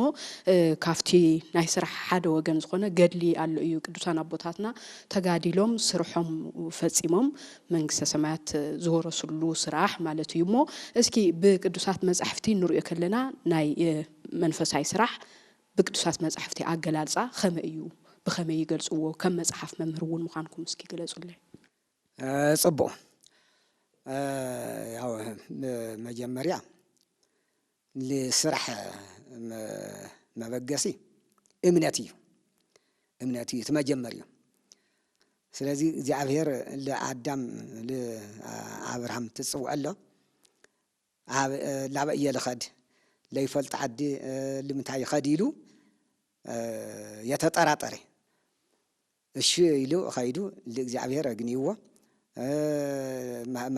ካፍቲ ናይ ስራሕ ሓደ ወገን ዝኾነ ገድሊ አሎ እዩ ቅዱሳን አቦታትና ተጋዲሎም ስርሖም ፈጺሞም መንግስተ ሰማያት ዝወረሱሉ ስራሕ ማለት እዩ ሞ እስኪ በቅዱሳት መጻሕፍቲ ንሪኦ ከለና ናይ መንፈሳዊ ስራሕ بقدسات مصحفتي أجلالصا خمئيو بخمئي يجلسوا كم مصحف ممرون مخانكم مسكي جلسوا لي صبو ያው መጀመሪያ ለስራሕ መበገሲ እምነቲ ተመጀመሪያ ስለዚህ እግዚአብሔር ለአዳም ለአብርሃም ተጽዋዕሎ ላበየ ለኸድ ለይፈልጥ ዓዲ ለምታይ ኸዲሉ የተጠራጠረ እሺ ይሉ ኸይዱ ለእግዚአብሔር አግኒዎ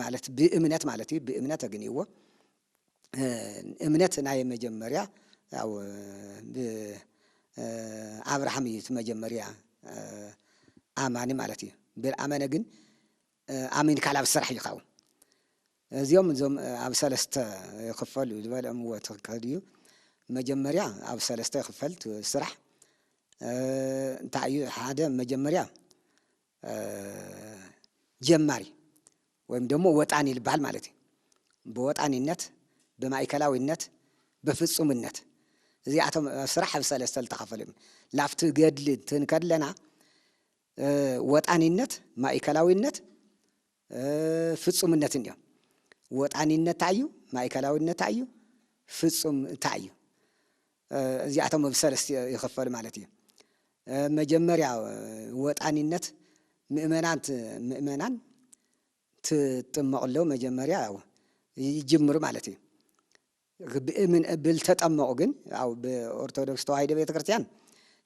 ማለት በእምነት ማለት በእምነት አግኒዎ እምነት ናይ መጀመሪያ ያው አብርሃም የተመጀመሪያ አማኒ ማለት እዩ بالامانه ግን አሚን ካላብ ስራሕ ይኻው እዚኦም ኣብ ሰለስተ ይኽፈሉ ዝበለም ወተከዲዩ መጀመሪያ ኣብ ሰለስተ ይኽፈልት ስራሕ እንታይ ሓደ መጀመሪያ ጀማሪ ወይም ደግሞ ወጣኒ ይባል ማለት እዩ በወጣኒነት በማይከላዊነት በፍጹምነት እዚኣቶም ስራሕ ብሰለስተ ተኸፈሎም ላፍቲ ገድሊ ትንከለና ወጣኒነት ማእከላዊነት ፍጹምነት እዮም ወጣኒነት ታዩ ማእከላዊነት ታዩ ፍጹም ታዩ እዚኣቶም ብሰለስተ ይኸፈሉ ማለት እዩ መጀመሪያ ወጣኒነት ምእመናን ትጥመቕለው መጀመሪያ ይጅምሩ ማለት እዩ ብእምን ብልተጠመቁ ግን ያው በኦርቶዶክስ ተዋሕዶ ቤተክርስቲያን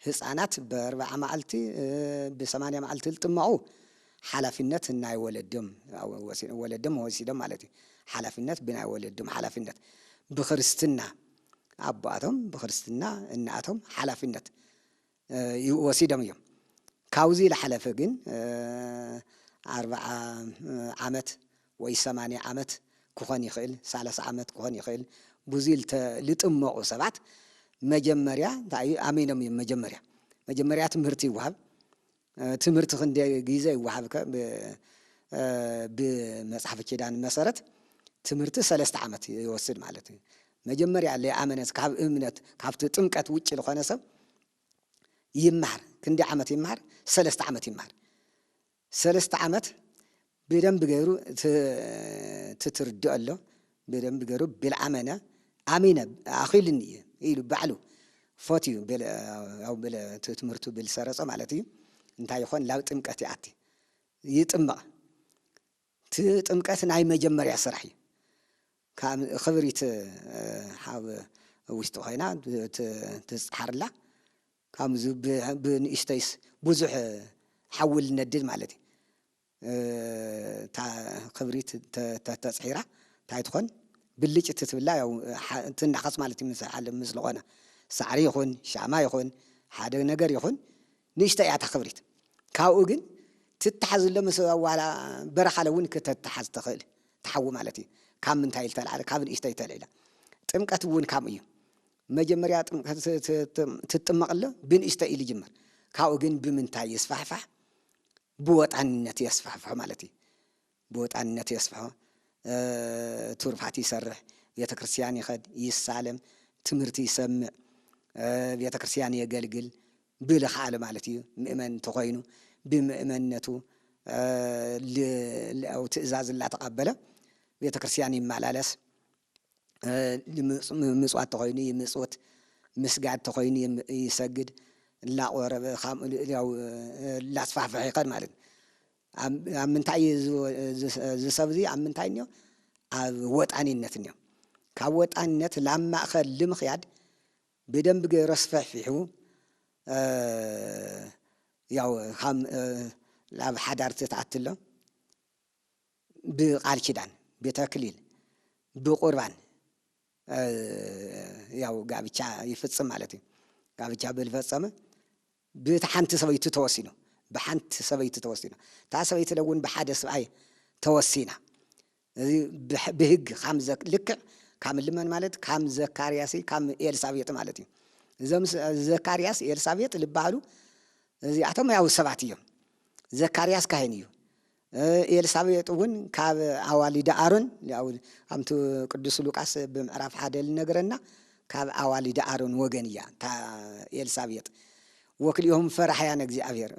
ህፃናት በ40 መዓልቲ በ80 መዓልቲ ልጥመቁ ሓላፊነት እናይ ወለዶም ወሲዶም ማለት እዩ ሓላፊነት ብናይ ወለዶም ሓላፊነት ብክርስትና አባቶም በክርስትና እናቶም ሓላፊነት ወሲዶም እዮም ካውዚ ለሐለፈ ግን 40 ዓመት ወይ 80 ዓመት ክኾን ይኽእል 30 ዓመት ክኾን ይኽእል ብዙል ልጥመቁ ሰባት መጀመሪያ ታይ አሜኖም መጀመሪያ ትምህርቲ ይወሃብ ትምህርቲ ክንደ ግዜ ይወሃብ በመጽሐፈ ኪዳን መሰረት ትምህርቲ 3 ዓመት ይወስድ ማለት እዩ መጀመሪያ ለአመነት ካብ እምነት ካብቲ ጥምቀት ውጭ ለኾነ ሰብ ይማር ክንደ ዓመት ይማር 3 ዓመት ይማር 3 ዓመት በደንብ ገይሩ ትትርድአሎ በደንብ ገይሩ ብልአመነ አሚነ አኺልኒ ኢሉ ባዕሉ ፎቲዩ ያው ትምህርቱ ብልሰረጸ ማለት እዩ እንታይ ይኾን ላብ ጥምቀት ይኣቲ ይጥምቕ ጥምቀት ናይ መጀመሪያ ስራሕ እዩ ካብ خبريت حاب وشت خينا تسحرلا كم زب بنشتيس بزح حول ندل مالتي تا خبريت تسحيرة تايتخون بالليج تتبلا أو تنحص مالتي على مثل سعري يخون شعما يخون حدا نجار يخون نشتي على خبريت كاوجن تتحز لما سوا على برخ على وين كتتحز تخيل تحول مالتي كم من تايل تلعب كم من إشتاي تلعب تمكت وين كم إياه مجمريا تتمقله بين إشتاي اللي جمر كاوجن بمن تاي يسفح بوت عن النت يسفح مالتي بوت عن النت يسفح ترفعتي سرح يتكرسياني خد يسالم تمرتي يسمع يتكرسياني يقلقل بلا حال مالتي مؤمن تغينه بمؤمنته أو تأزاز الله تقبله بيتكرسياني معلالس مسوات تغيني مسوات مسقعد تغيني يسجد لا ورب خام أو لا صفح في حقد مالت عم من تعي زسبزي عم من تعينه وات عني النتنيا كوات عني النت لما أخذ لمخياد بدم بقى رصفح فيه ياو خام لا حدار تتعتله بقال كدان بتكليل بقربان ياو قابيتشا يفتصم مالتي قابيتشا بالفتصمه بتحنت سويت توسينه بحنت سويت توسينه تا سويت لون بحادث اي توسينا بهج خمسه لك كامل من مالت كام زكارياسي كام إلسابيت مالتي زكارياس إلسابيت اللي بعلو زي أتم ياو 7 يوم زكارياس كهنيو إلسابيت ون كاب أواليد أرون أو أمتو قدوس لوقاس بمعرف حادل نجرنا كاب أواليد أرون وجنيا تا إلسابيت وكل يوم فرح يا نجزي أفير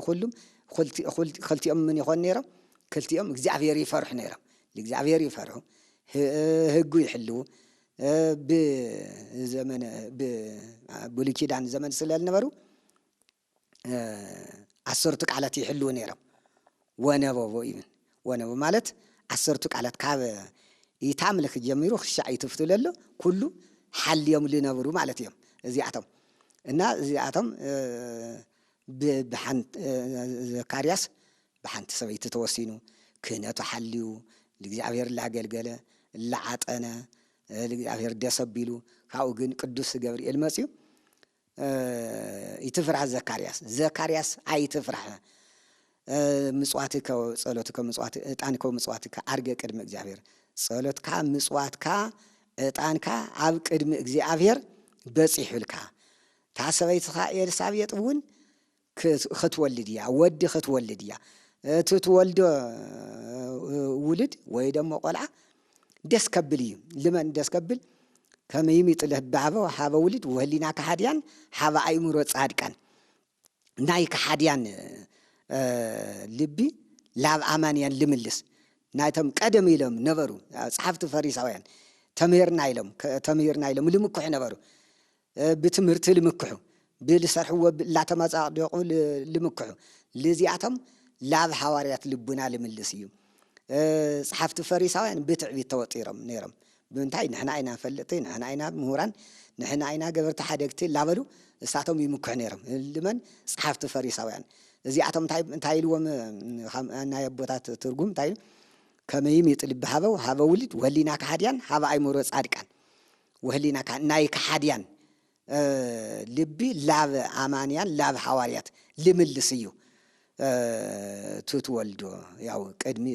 خلهم خلتي من يخون نيرا كلتي جزي أفير يفرح نيرا جزي أفير يفرحوا هجو يحلو بزمن بوليكيد عن زمن سلال نبرو عصرتك على تيحلو نيرا ونبو إيمن ونبو مالت عصرتك على كاب يتعملك جميرو خشعي تفتلله كله حل يوم اللي نبرو مالت يوم زيعتهم إنها زيعتهم بحنت زكارياس بحنت سويت توسينو كنا تحليو لجزء لا قلقلة لا عطنا لجزء دسبيلو كاوجن قدوس جبريل المسيو يتفرح زكارياس أي تفرح مسواتك وصلاتك مسوات أنك ومسواتك أرجع كرم إجابير صلاتك مسواتك أنك عب كرم إجابير بس يحلك تعسبيت خائر سابيت ون ختولديا ود ختولديا تتولد ولد ويدم قلعة دس كبلي لمن دس كبل كما يميت له بعبه حاب ولد وهلينا كحديان حاب أيمرو صادقان ناي كحديان لبي لاب أمانيان لملس نايتم قدم يلم نبرو صحفت فريساويان تميرنا يلم لمكح نبرو بتمرت لمكحو بالسرحو لا تمازع يقول لمكحو لزياتهم لاب حواريات لبنا لملسيو صحفت فريساويان بتعبي توطيرم نيرم بنتاي نحنا عينا فلطين نحنا عينا مهوران نحنا عينا قبرت حدقتي لابلو ساعتهم يمكح نيرم لمن صحفت فريساويان زياتهم انتاي لوم انا يبوتات ترجم تاي كما يميت لبحبو حبا ولد وهلينا كحديان حبا ايمرو صادقان وهلينا ناي كحديان لبي لاب امانيان لاب حواريات لملسيو تتولدو ያው ቅድሚ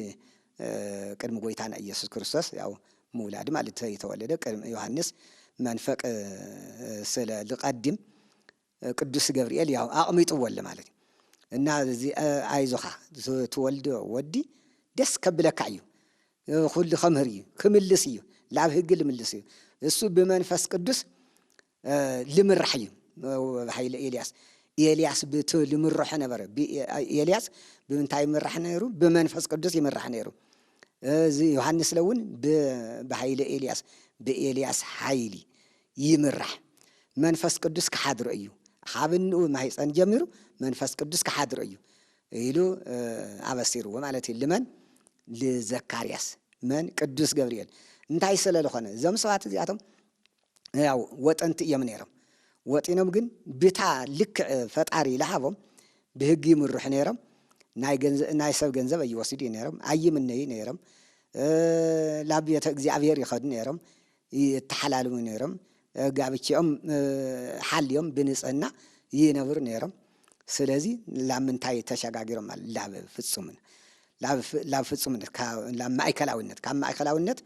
ጎይታና ኢየሱስ ክርስቶስ ያው ሙላድ ማለት የተወለደ ቅድሚ ዮሐንስ መንፈቅ ስለ ልቀድም ቅዱስ ገብርኤል ያው አቅሚጡ ወለ ማለት እና እዚ አይዞኻ ትወልዶ ወዲ ደስ ከብለካዩ ሁሉ ኸምህሪ ክምልስዩ ላብ ህግ ልምልስዩ እሱ በመንፈስ ቅዱስ ልምርሕዩ በኃይለ ኤልያስ ልምርሕ ነበረ ኤልያስ በእንታይ ምርሕ ነይሩ በመንፈስ ቅዱስ ይምርሕ ነይሩ እዚ ዮሐንስ ለውን በኃይለ በኤልያስ ኃይሊ ይምርሕ መንፈስ ቅዱስ ከሓድሮ እዩ ሓብኑ ማይፀን ጀሚሩ መንፈስ ቅዱስ ከሓድሮ እዩ ኢሉ አበሲሩ ማለት ለመን ለዘካርያስ መን ቅዱስ ገብርኤል እንታይ ስለለኾነ ዘም ሰባት እዚአቶም ያው ወጠንቲ እዮም ነይሮም ወጢኖም ግን ብታ ልክ ፈጣሪ ለሃቦም በህግ ይምርሕ ነይሮም ናይ ሰብ ገንዘብ እይወስዱ ነይሮም አይምነይ ነይሮም ላብየተ እግዚአብሔር ይኸዱ ነይሮም ይተሐላልሙ ነይሮም ጋብቻኦም ሓልዮም ብንጽህና ይነብሩ ነይሮም ስለዚህ ላምንታይ ተሸጋጊሮም ላብ ፍጹምነት ላብ ማእከላውነት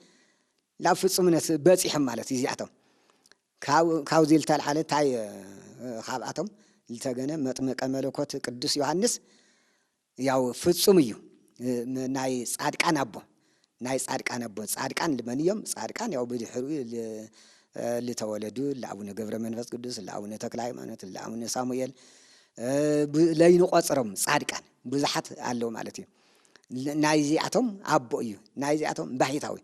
ላብ ፍጹምነት በጽሕም ማለት ይዚአቶም ካው ዚልታል ሓለታይ ካብአቶም ልተገነ መጥምቀ መለኮት ቅዱስ ዮሐንስ ያው ፍጹም እዩ ናይ ጻድቃን አቦ ጻድቃን ለመንዮም ጻድቃን ያው ብድሕሩ ለተወለዱ ለአቡነ ገብረ መንፈስ ቅዱስ ለአቡነ ተክለ ሃይማኖት ለአቡነ ሳሙኤል ለይኑ ቆጽሮም ጻድቃን ብዙሓት አለው ማለት እዩ ናይ ዚአቶም አቦ እዩ ናይ ዚአቶም ባሕታዊ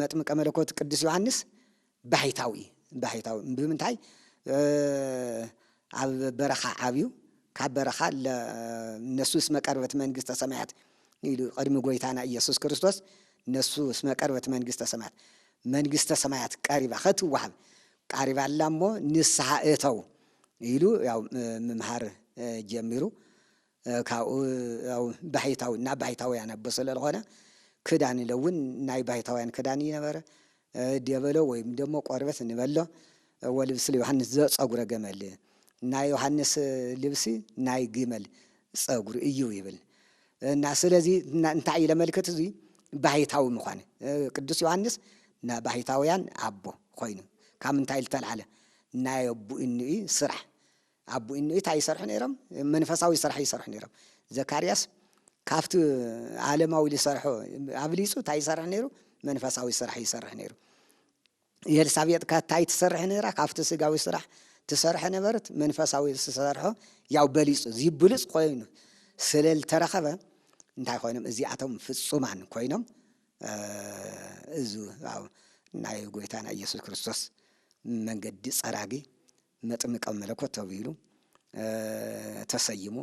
መጥምቀ መለኮት ቅዱስ ዮሐንስ ባሕታዊ ብምንታይ ኣብ በረኻ ዓብዩ ካብ በረኻ ለነሱስ መቀርበት መንግስተ ሰማያት ኢሉ ቀድሚ ጎይታና ኢየሱስ ክርስቶስ ነሱስ መቀርበት መንግስተ ሰማያት ቀሪባ ክትዋሃብ ቀሪባላሞ ንስሓ እተው ኢሉ ያው መምሃር ጀሚሩ ካኡ ያው ባሕታውያን አበሰለ ለሆነ ክዳን ለውን ናይ ባሕታውያን ክዳን ይነበረ ዲበሎ ወይም ደግሞ ቆርበት እንበሎ ወልብስ ዮሐንስ ዘጸጉረ ገመል ናይ ዮሐንስ ልብሲ ናይ ግመል ጸጉር እዩ ይብል እና ስለዚህ እንታይ ለመልከት እዚ ባሕታዊ ምዃነ ቅዱስ ዮሐንስ ና ባሕታውያን አቦ ኮይኑ ካብ እንታይ ልተልዓለ ናይ አቡ እንኢ ስራሕ አቡ እንኢ ታይ ይሰርሑ ነይሮም መንፈሳዊ ስራሕ ይሰርሑ ነይሮም ዘካርያስ ካፍቲ ዓለማዊ ሊሰርሑ አብሊጹ ታይ ይሰርሕ ነይሩ መንፈሳዊ ስራሕ ይሰርሕ ነይሩ ኤልሳቤጥ ካታይ ትሰርሕ ነይራ ካፍቲ ስጋዊ ስራሕ ትሰርሕ ነበረት መንፈሳዊ ዝሰርሖ ያው በሊጹ ዝብልጽ ኮይኑ ስለል ተረኸበ እንታይ ኮይኖም እዚአቶም ፍጹማን ኮይኖም እዙ ያው ናይ ጎይታና ኢየሱስ ክርስቶስ መንገዲ ጸራጊ መጥምቀ መለኮት ተባሂሉ ተሰይሙ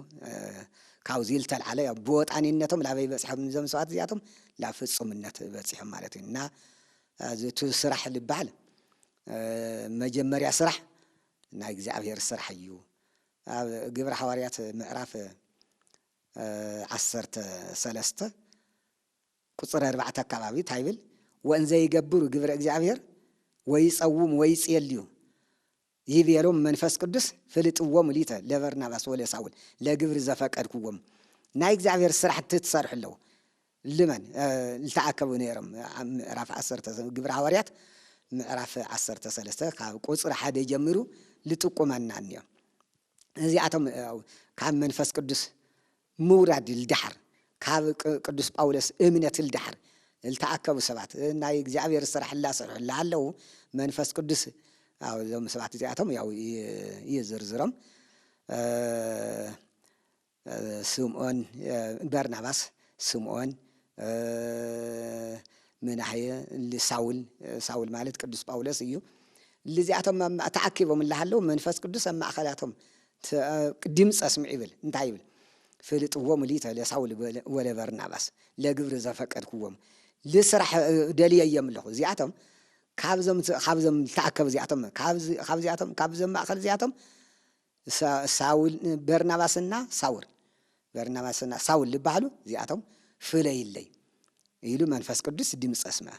ካው ዚል ተልዓለ ያው በወጣኒነቶም ላበይ በጽሖም ዘምሰዋት እዚአቶም ላፍጹምነት በጽሖም ማለት እና ዝቱ ስራሕ ልባል መጀመሪያ ስራሕ ናይ እግዚአብሔር ስራሕ እዩ ኣብ ግብረ ሐዋርያት ምዕራፍ 13 ቁጽር 4 አካባቢ ታይብል ወንዘ ይገብሩ ግብረ እግዚአብሔር ወይ ጸውም ወይ ጽልዩ ይቤሎም መንፈስ ቅዱስ ፍልጥዎም ሊተ ለበርናባስ ወለሳውል ለግብር ዘፈቀድኩዎም ናይ እግዚአብሔር ስራሕ ትሰርሕለው لمن التعكبوا نيرم ምዕራፍ 10 ግብረ ሐዋርያት ምዕራፍ 13 ካብ ቁጽር ሓደ ጀምሩ ልጥቁመና እንዮም እዚአቶም ካብ መንፈስ ቅዱስ ሙራድ ልድሕር ካብ ቅዱስ ጳውሎስ እምነት ልድሕር التأكبوا سبات ناي እግዚአብሔር ስራሕ ላሰርሑ ላለው መንፈስ ቅዱስ አው ዘም ሰባት ዚያቶም ያው ይዝርዝሮም ስምዖን በርናባስ ስምዖን ምናህየ ሳውል ማለት ቅዱስ ጳውሎስ እዩ ለዚያቶም ተአክቦም ላለው መንፈስ ቅዱስ ማእኸላቶም ድምጽ አስምዕ ይብል እንታይ ይብል ፍልጥዎም ሊተ ለሳውል ወለ በርናባስ ለግብር ዘፈቀድክዎም لسرح دليل يملخ زياتهم كابزم تأكب زياتهم كابزم أخر زياتهم ساول برناباسنا ساول اللي بعلو زياتهم فلا يلي يلو منفس قدس دمس اسمه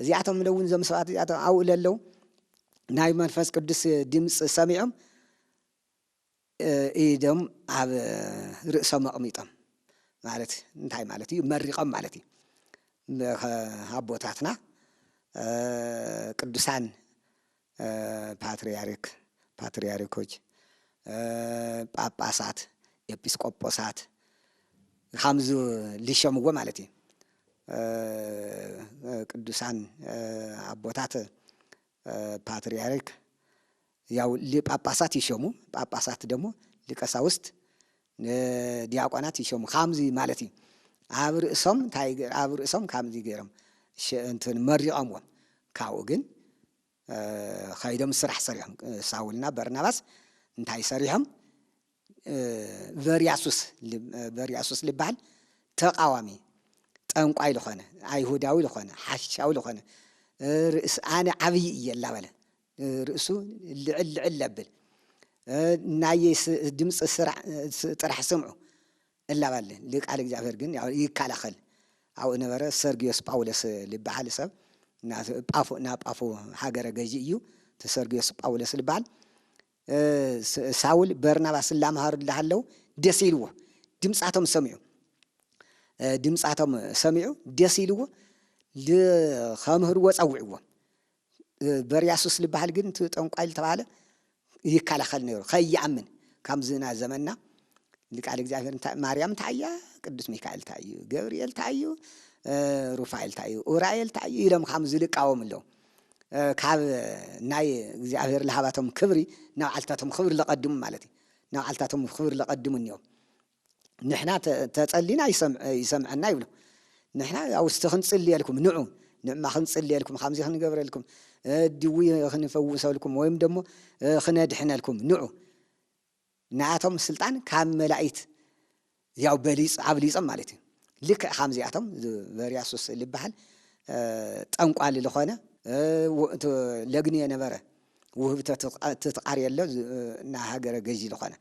زياتهم لون زم سوات زياتهم أو للو ناي منفس قدس دمس سامعهم إيدهم عب رأسهم مقميتهم مالتي انتهي مالتي مرقم مالتي አቦታትና ቅዱሳን ፓትርያርኮች ጳጳሳት ኤጲስቆጶሳት ሐምዙ ሊሸምጎ ማለት ቅዱሳን አቦታት ፓትርያርክ ያው ጳጳሳት ይሸሙ ጳጳሳት ደግሞ ሊቀሳውስት ዲያቆናት ይሸሙ ሐምዚ ማለት አብርእሶም ታይገር አብርእሶም ካምዚ ገረም እንትን መሪቆምዎም ካው ግን ኸይዶም ስራሕ ሰሪሖም ሳውልና በርናባስ እንታይ ሰሪሖም ቨርያሱስ ልባል ተቃዋሚ ጠንቋይ ለኾነ አይሁዳዊ ለኾነ ሓሻዊ ለኾነ ርእስ አነ ዓብይ እየላበለ ርእሱ ልዕል ለብል ናይ ድምጽ ስራሕ ጥራሕ ስምዑ إلا بالله ليك على እግዚአብሔር ግን ያው ይካላኸል አው ነበረ ሰርጊዮስ ጳውሎስ ልባል ሰብ ጳፎ ሀገረ ገዢ እዩ ተሰርጊዮስ ጳውሎስ ልባል ሳውል በርናባስ ላማሃር ለሃለው ደስ ይልዎ ድምጻቶም ሰሚዑ ደስ ይልዎ ለኸምህር ወጻውዕዎ በርያሱስ ልባል ግን ጠንቋይል ተባለ ይካላኸል ነይሩ ከያምን ከምዝና ዘመንና لقال እግዚአብሔር ማርያም ታያ ቅዱስ ሚካኤል ታዩ ገብርኤል ታዩ ሩፋኤል ታዩ ኡራኤል ታዩ ይለም ከምዝ ልቃወምለው ካብ ናይ እግዚአብሔር ለሃባቶም ክብሪ ናብ ዓልታቶም ክብሪ ለቀድሙ ማለት ናብ ዓልታቶም ክብሪ ለቀድሙ ነው ንሕና ተጸሊና ይሰምዐና ይብሉ ንሕና ያው እስተኽንጽልየልኩም ንዕማ ክንጽልየልኩም ከምዚ ክንገብረልኩም ድዊ ክንፈውሰልኩም ወይም ደሞ ክነድሕነልኩም نعتهم السلطان كام ملايت ياو بليس عبليسم مالتي لك خامزياتهم برياسوس اللي بحال تنقال اللي خونه لقنيه نبره وهو تتقاري له نا هاجر جيجي لخونه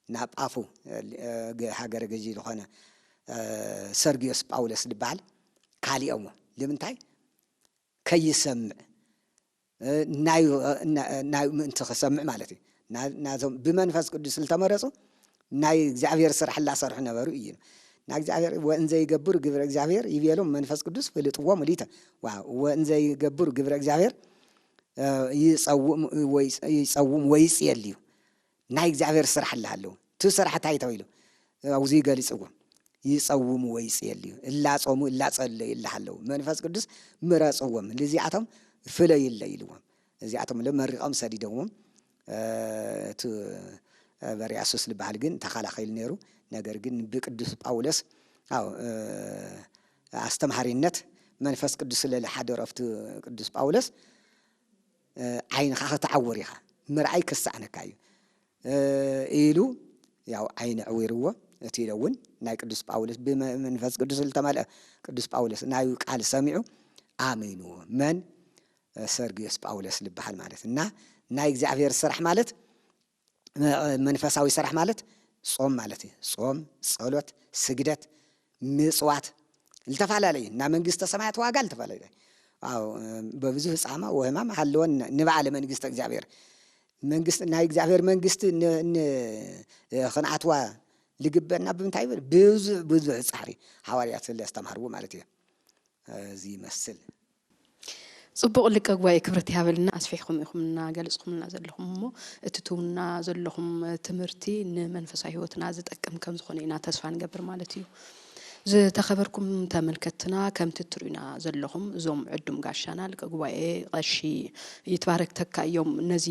نا بافو هاجر جيجي لخونه سيرجيوس باولس اللي بحال كالي أمه لمنتاي كي يسمع نايو انت سمع مالتي نازم بمنفس قدس التمرسو ناي እግዚአብሔር ስራሕ ላሰርሑ ነበሩ እዩ ና እግዚአብሔር ወንዘ ይገብሩ ግብረ እግዚአብሔር ይቤሎም መንፈስ ቅዱስ ፍልጥዎም ሊተ ወንዘ ይገብሩ ግብረ እግዚአብሔር ይጸውም ወይጽልዩ ናይ እግዚአብሔር ስራሕ ላለው ትስራሕ ታይተው ይሉ አውዚ ይገልጽዎ ይጸውም ወይጽልዩ እላጾሙ እላጸለዩ ይላለው መንፈስ ቅዱስ ምረጽዎም ለዚአቶም ፍለይ ይለይልዎም እዚአቶም ለመሪቆም ሰዲደዎም በርያሱስ ልባል ግን ተኻላኸይል ነይሩ ነገር ግን በቅዱስ ጳውሎስ አው አስተማሪነት መንፈስ ቅዱስ ለሐደረፍቱ ቅዱስ ጳውሎስ አይንኻ ተዓወሪኻ ምርአይ ከሳዕነካዩ ኢሉ ያው አይን ዕዊርዎ እቲለውን ናይ ቅዱስ ጳውሎስ በመንፈስ ቅዱስ ለተማለ ቅዱስ ጳውሎስ ናይ ቃል ሰሚዑ አሜኑ መን ሰርጊዮስ ጳውሎስ ልባል ማለት እና ናይ እግዚአብሔር ስራሕ ማለት መንፈሳዊ ስራሕ ማለት ጾም ማለት ጾም ጸሎት ስግደት ምጽዋት ልተፋላለይ እና መንግስተ ሰማያት ዋጋ ልተፋላለይ አው በብዙ ህፃማ ወህማም ሐለወን ንባለ መንግስተ እግዚአብሔር መንግስት ናይ እግዚአብሔር መንግስት خنعتوا ልግበና ብምንታይ ብዙ ጻሪ ሐዋርያት ለስተማርው ማለት እዩ እዚ መስል ጽቡቅ ልቀጓይ ክብረት ያበልና አስፈይኩም ይኹምና ገልጽኩምና ዘለኹምሞ እትቱና ዘለኹም ትምርቲ ንመንፈሳዊ ህይወትና ዝጠቅም ከም ዝኾነ ኢና ተስፋ ንገብር ማለት እዩ ዝተኸበርኩም ተመልከትና ከም ትትሩና ዘለኹም ዞም ዕዱም ጋሻና ልቀጉባኤ ቀሺ ይትባረክ ተካዮም ነዚ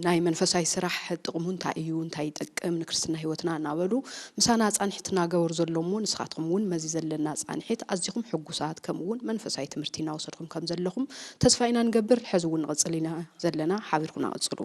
ናይ መንፈሳዊ ስራሕ ጥቕሙ እንታይ እዩ እንታይ ይጠቅም ንክርስትና ህይወትና እናበሉ ምሳና ጻንሒትና ገበሩ ዘለዎም ንስኻትኩም እውን መዚ ዘለና ጻንሒት ኣዝኹም ሕጉሳት ከምውን መንፈሳዊ ትምህርቲ እናወሰድኩም ከም ዘለኹም ተስፋ ኢና ንገብር ሕዚ እውን ንቕጽል ኢና ዘለና ሓቢርኩና ቅጽሉ